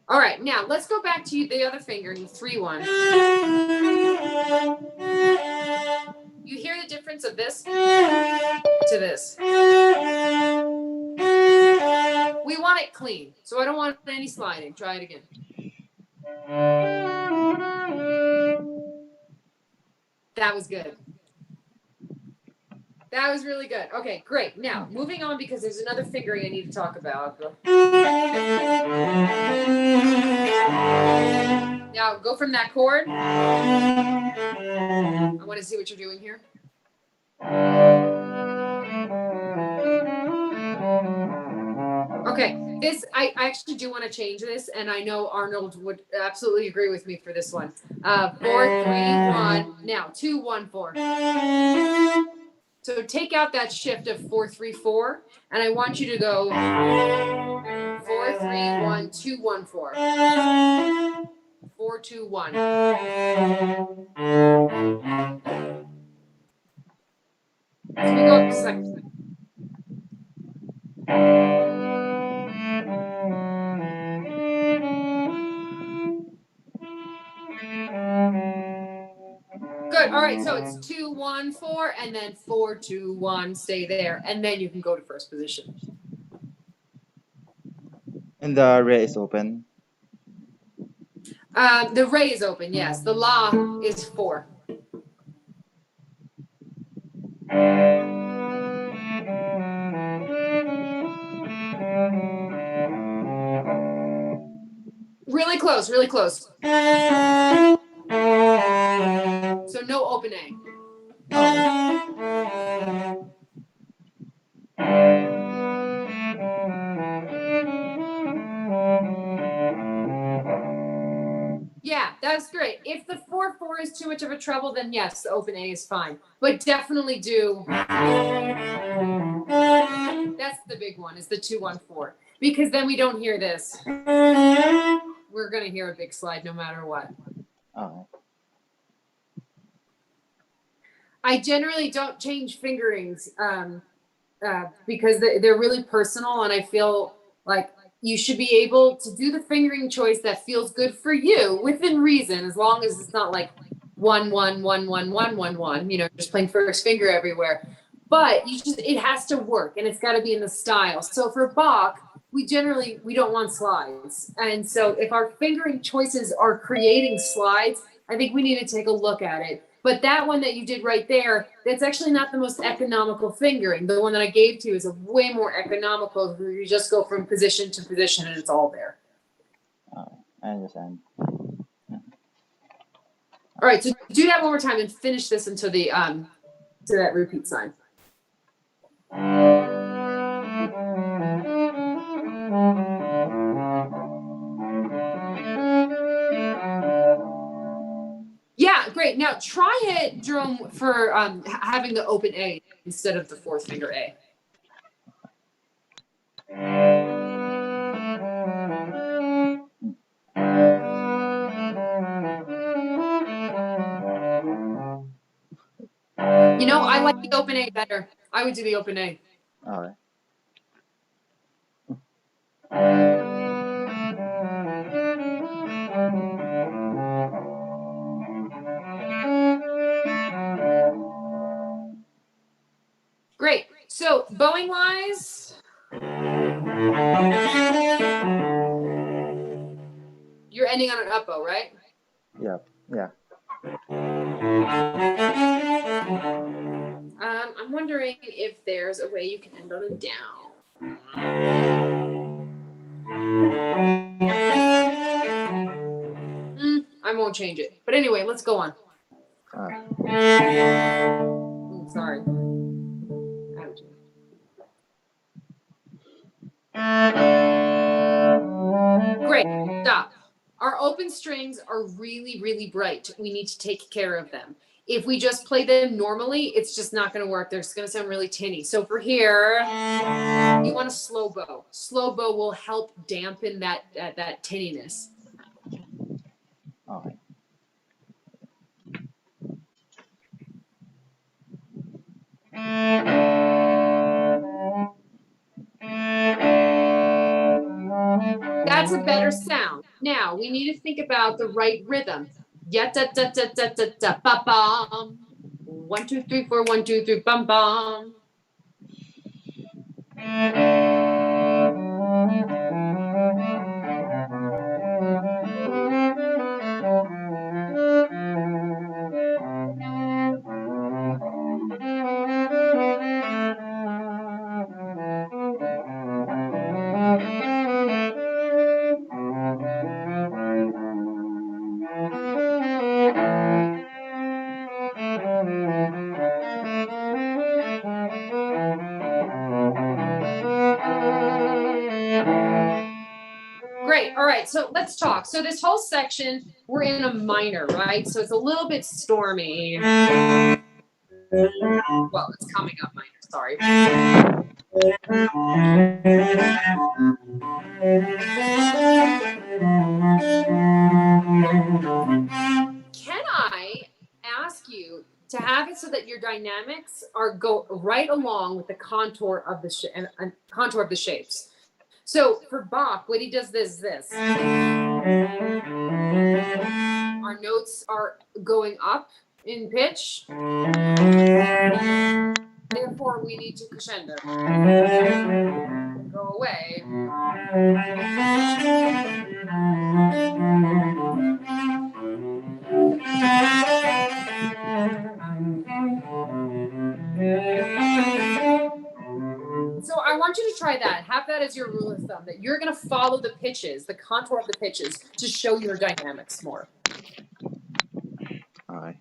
All right, now let's go back to the other finger in 3 1. You hear the difference of this to this. We want it clean, so I don't want any sliding. Try it again. That was good. That was really good. Okay, great. Now, moving on because there's another fingering I need to talk about. Now, go from that chord. I want to see what you're doing here. Okay, this I actually do want to change this, and I know Arnold would absolutely agree with me for this one. 4 3 1. Now 2 1 4. So take out that shift of 4 3 4, and I want you to go 4 3 1 2 1 4. 4 2 1. So we go up a second. right, so it's 2, 1, 4, and then 4, 2, 1, stay there, and then you can go to first position. And the re is open. The re is open, yes. The la is 4. Really close, really close. So no open A. Yeah, that's great. If the 4, 4 is too much of a trouble, then yes, the open A is fine. But definitely do. That's the big one, is the 2, 1, 4. Because then we don't hear this. We're going to hear a big slide no matter what. Okay. I generally don't change fingerings because they're really personal, and I feel like you should be able to do the fingering choice that feels good for you within reason, as long as it's not like 1, 1, 1, 1, 1, 1, 1, you know, just playing first finger everywhere. But it has to work, and it's got to be in the style. So for Bach, we don't want slides. And so if our fingering choices are creating slides, I think we need to take a look at it. But that one that you did right there, that's actually not the most economical fingering. The one that I gave to you is a way more economical, where you just go from position to position and it's all there. I understand. All right, so do that one more time and finish this until the to that repeat sign. Yeah, great. Now try it, Jerome, for having the open A instead of the fourth finger A. You know, I like the open A better. I would do the open A. Okay. Great. So bowing wise, you're ending on an up bow, right? Yeah. Yeah. I'm wondering if there's a way you can end on a down. I won't change it. But anyway, let's go on. Sorry. Great. Stop. Our open strings are really, really bright. We need to take care of them. If we just play them normally, it's just not going to work. They're just going to sound really tinny. So for here, you want a slow bow. Slow bow will help dampen that tinniness. Okay. That's a better sound. Now we need to think about the right rhythm. Ya da da da da da da ba bum. 1, 2, 3, 4, 1, 2, 3, bum bum. Great. All right. So let's talk. So this whole section, we're in a minor, right? So it's a little bit stormy. Well, it's coming up minor. Sorry. Can I ask you to have it so that your dynamics go right along with the contour of the contour of the shapes? So for Bach, what he does is this. Our notes are going up in pitch. Therefore, we need to crescendo. Go away. So I want you to try that. Have that as your rule of thumb, that you're going to follow the pitches, the contour of the pitches, to show your dynamics more. Okay.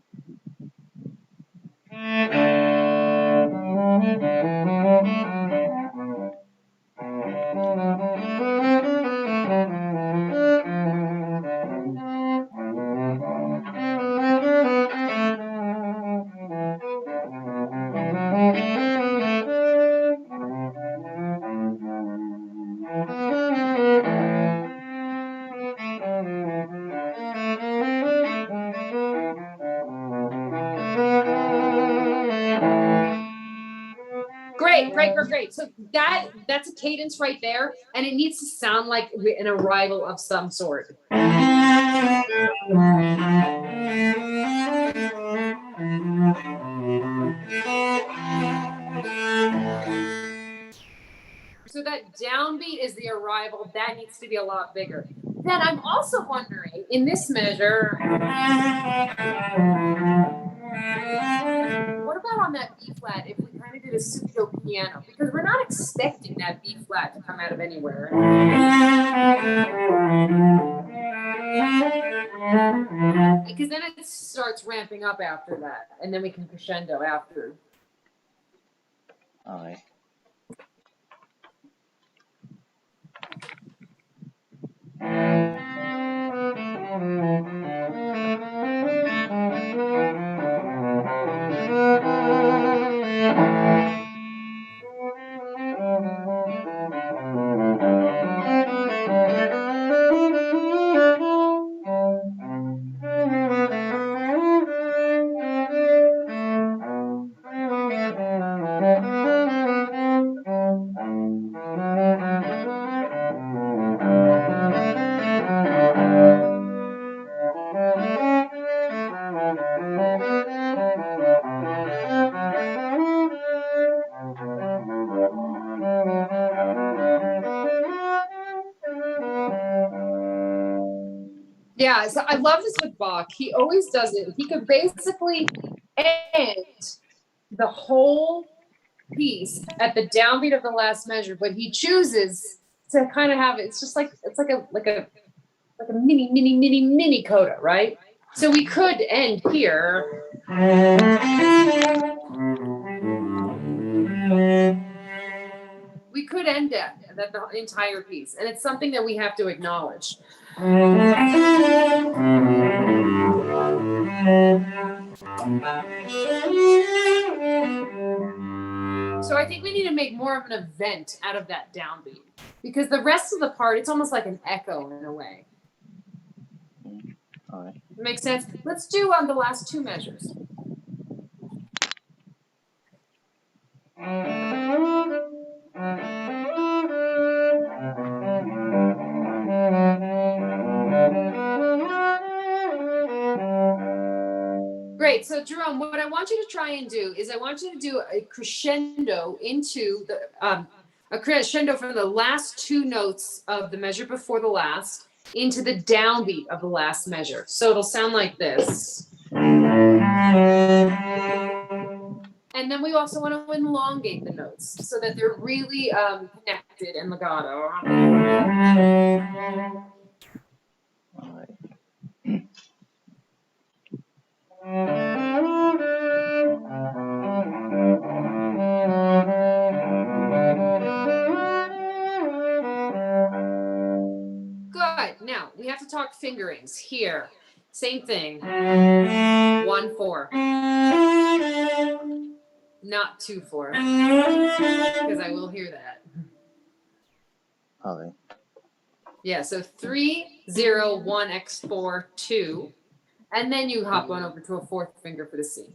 Great. So that's a cadence right there, and it needs to sound like an arrival of some sort. So that downbeat is the arrival. That needs to be a lot bigger. Then I'm also wondering, in this measure, what about on that B flat if we kind of did a pseudo piano? Because we're not expecting that B flat to come out of anywhere. Because then it starts ramping up after that, and then we can crescendo after. Okay. Yeah, so I love this with Bach. He always does it. He could basically end the whole piece at the downbeat of the last measure, but he chooses to kind of have it. It's just like it's like a mini coda, right? So we could end here. We could end that the entire piece, and it's something that we have to acknowledge. So I think we need to make more of an event out of that downbeat, because the rest of the part, it's almost like an echo in a way. All right. Makes sense? Let's do the last two measures. Great. So Jerome, what I want you to try and do is I want you to do a crescendo into the a crescendo from the last two notes of the measure before the last into the downbeat of the last measure. So it'll sound like this. And then we also want to elongate the notes so that they're really connected and legato. All right. Good. Now we have to talk fingerings here. Same thing. 1/4. Not 2/4. Because I will hear that. Okay. Yeah, so 3, 0, 1, X, 4, 2. And then you hop on over to a fourth finger for the C.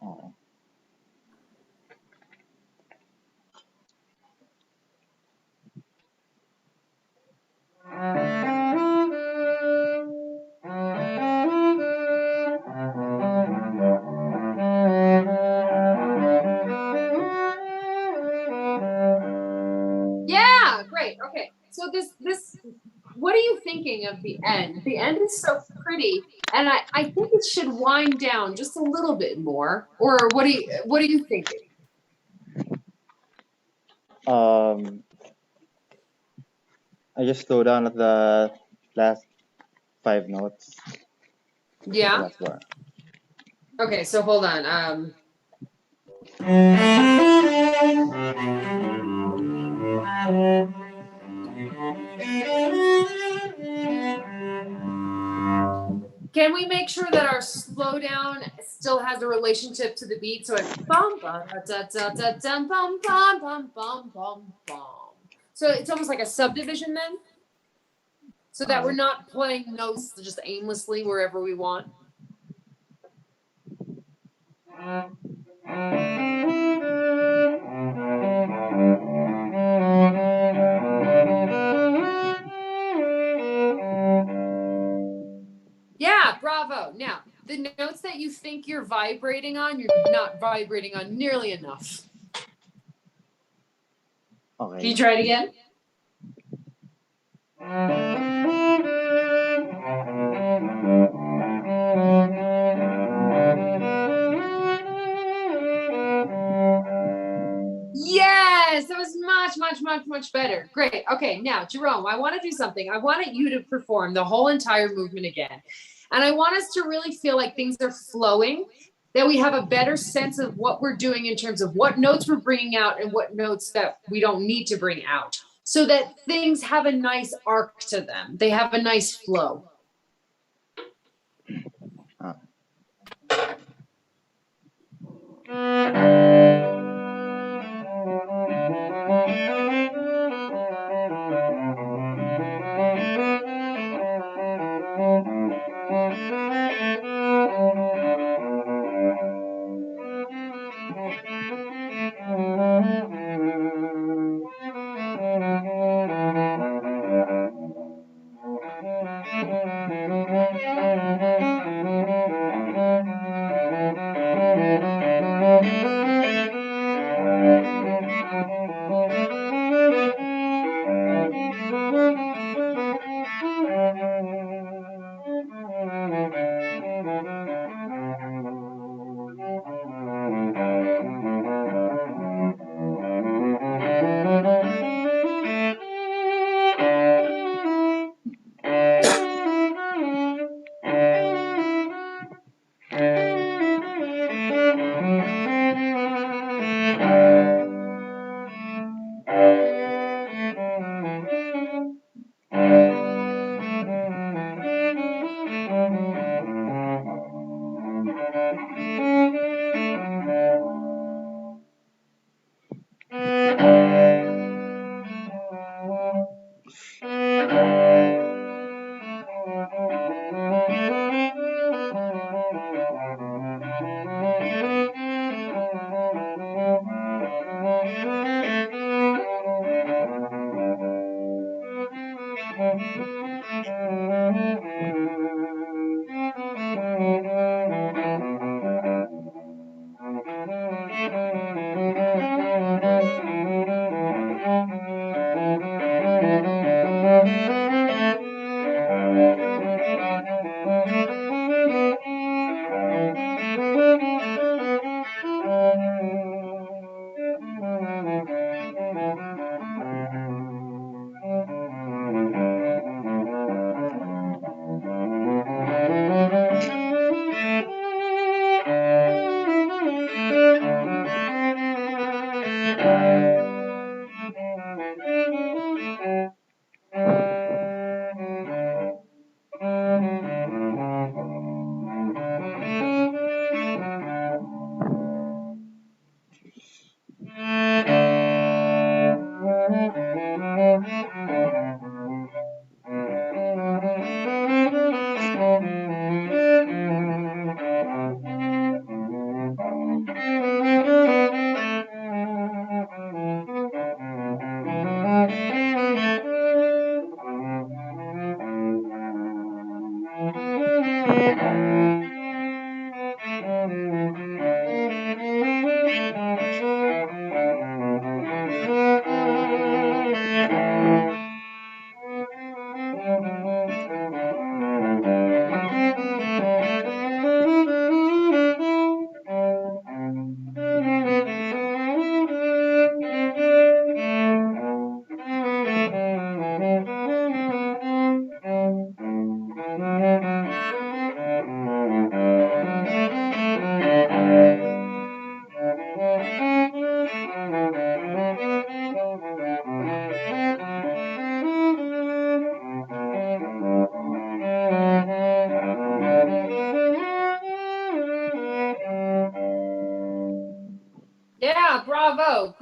All right. great. Okay, so this, what are you thinking of the end? The end is so pretty, and I think it should wind down just a little bit more. Or what are you thinking? Um, I just slow down at the last 5 notes. The Yeah. last bar. Okay, so hold on. Can we make sure that our slowdown still has a relationship to the beat? So it's bum bum da da da da bum bum bum bum bum bum. So it's almost like a subdivision then, so that we're not playing notes just aimlessly wherever we want. Yeah, bravo. Now, the notes that you think you're vibrating on, you're not vibrating on nearly enough. Okay. Can you try it again? Yes, that was much better. Great. Okay, now, Jerome, I want to do something. I want you to perform the whole entire movement again. And I want us to really feel like things are flowing, that we have a better sense of what we're doing in terms of what notes we're bringing out and what notes that we don't need to bring out, so that things have a nice arc to them. They have a nice flow.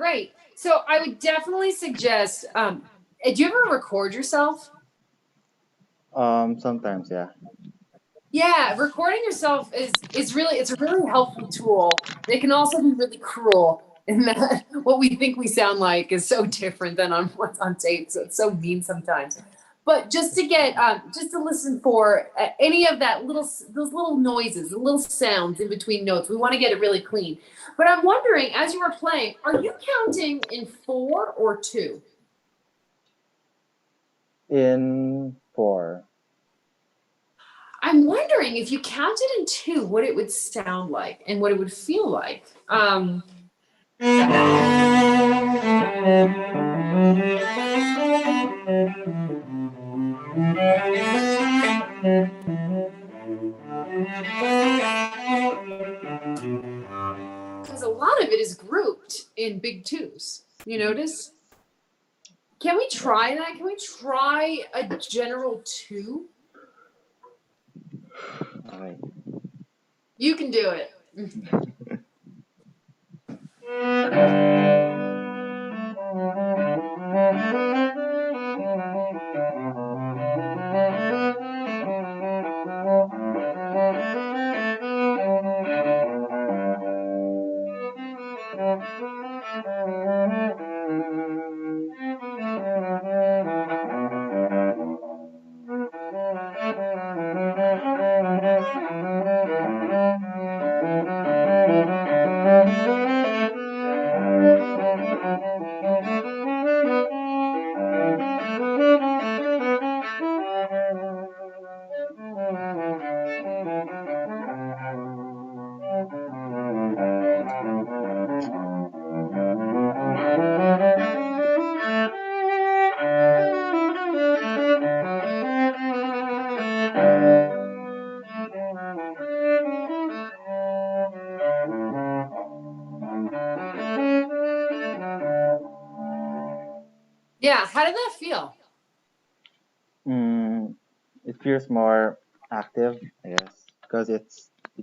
great. So I would definitely suggest. Do you ever record yourself? Sometimes, yeah. Yeah, recording yourself is really it's a really helpful tool. It can also be really cruel in that what we think we sound like is so different than on what's on tape. So it's so mean sometimes. But just to get just to listen for any of that those little noises, the little sounds in between notes. We want to get it really clean. But I'm wondering, as you were playing, are you counting in 4 or 2? In 4. I'm wondering if you counted in 2, what it would sound like and what it would feel like. Because a lot of it is grouped in big 2s. You notice? Can we try that? Can we try a general 2? Okay. You can do it. Yeah, how did that feel? It feels more active, I guess, because it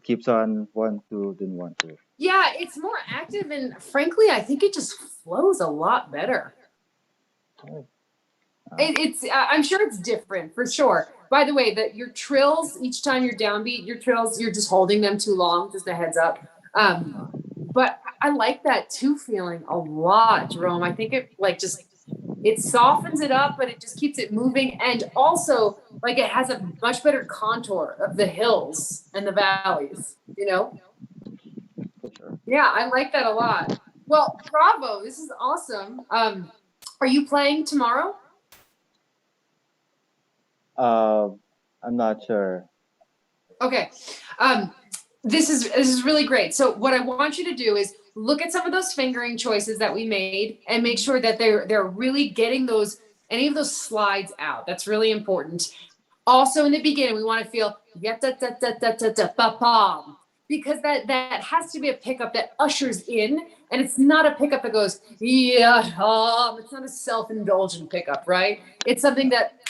keeps on 1 2 then 1 2. Yeah, it's more active, and frankly, I think it just flows a lot better. It's I'm sure it's different for sure. By the way, that your trills each time you're downbeat, your trills you're just holding them too long. Just a heads up. But I like that too feeling a lot, Jerome. I think it softens it up, but it just keeps it moving, and also like it has a much better contour of the hills and the valleys. You know? Sure. Yeah, I like that a lot. Well, bravo! This is awesome. Are you playing tomorrow? I'm not sure. Okay. This is really great. So what I want you to do is look at some of those fingering choices that we made and make sure that they're really getting those any of those slides out. That's really important. Also in the beginning, we want to feel ya da da da da da da ba bam, because that has to be a pickup that ushers in, and it's not a pickup that goes yeah. It's not a self-indulgent pickup, right? It's something that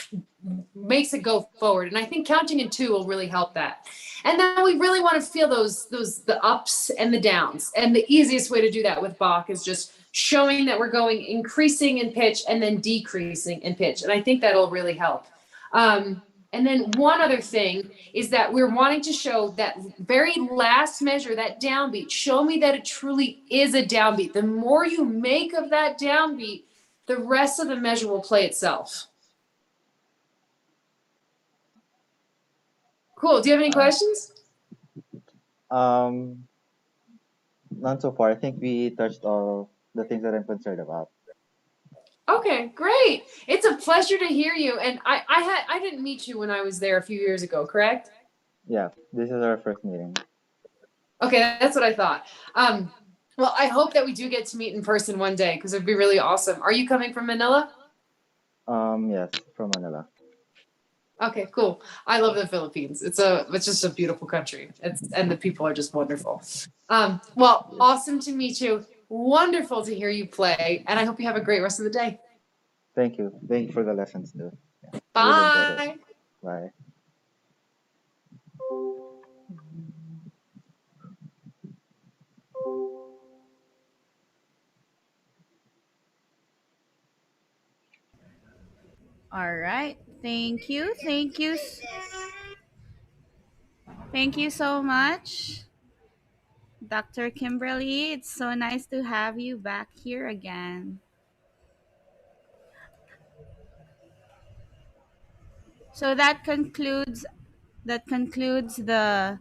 makes it go forward, and I think counting in 2 will really help that. And then we really want to feel those the ups and the downs, and the easiest way to do that with Bach is just showing that we're going increasing in pitch and then decreasing in pitch, and I think that'll really help. And then one other thing is that we're wanting to show that very last measure, that downbeat. Show me that it truly is a downbeat. The more you make of that downbeat, the rest of the measure will play itself. Cool. Do you have any questions? None so far. I think we touched all the things that I'm concerned about. Okay, great. It's a pleasure to hear you. And I didn't meet you when I was there a few years ago, correct? Yeah, this is our first meeting. Okay, that's what I thought. Well, I hope that we do get to meet in person one day because it'd be really awesome. Are you coming from Manila? Yes, from Manila. Okay, cool. I love the Philippines. It's just a beautiful country. And the people are just wonderful. Well, awesome to meet you. Wonderful to hear you play, and I hope you have a great rest of the day. Thank you. Thank you for the lessons too. Yeah, I really enjoyed it. Bye. Bye. All right. Thank you. Thank you. Thank you so much, Dr. Kimberly. It's so nice to have you back here again. So that concludes the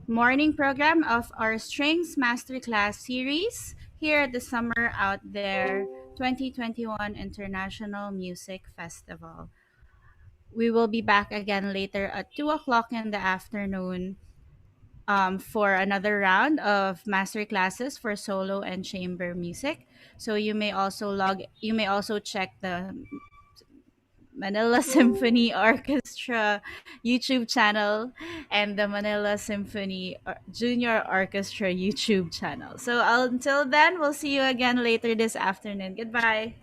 morning program of our Strings Masterclass series here at the Summer Out There 2021 International Music Festival. We will be back again later at 2 o'clock in the afternoon for another round of master classes for solo and chamber music. So you may also check the Manila Symphony Orchestra YouTube channel and the Manila Symphony Junior Orchestra YouTube channel. So until then, we'll see you again later this afternoon. Goodbye.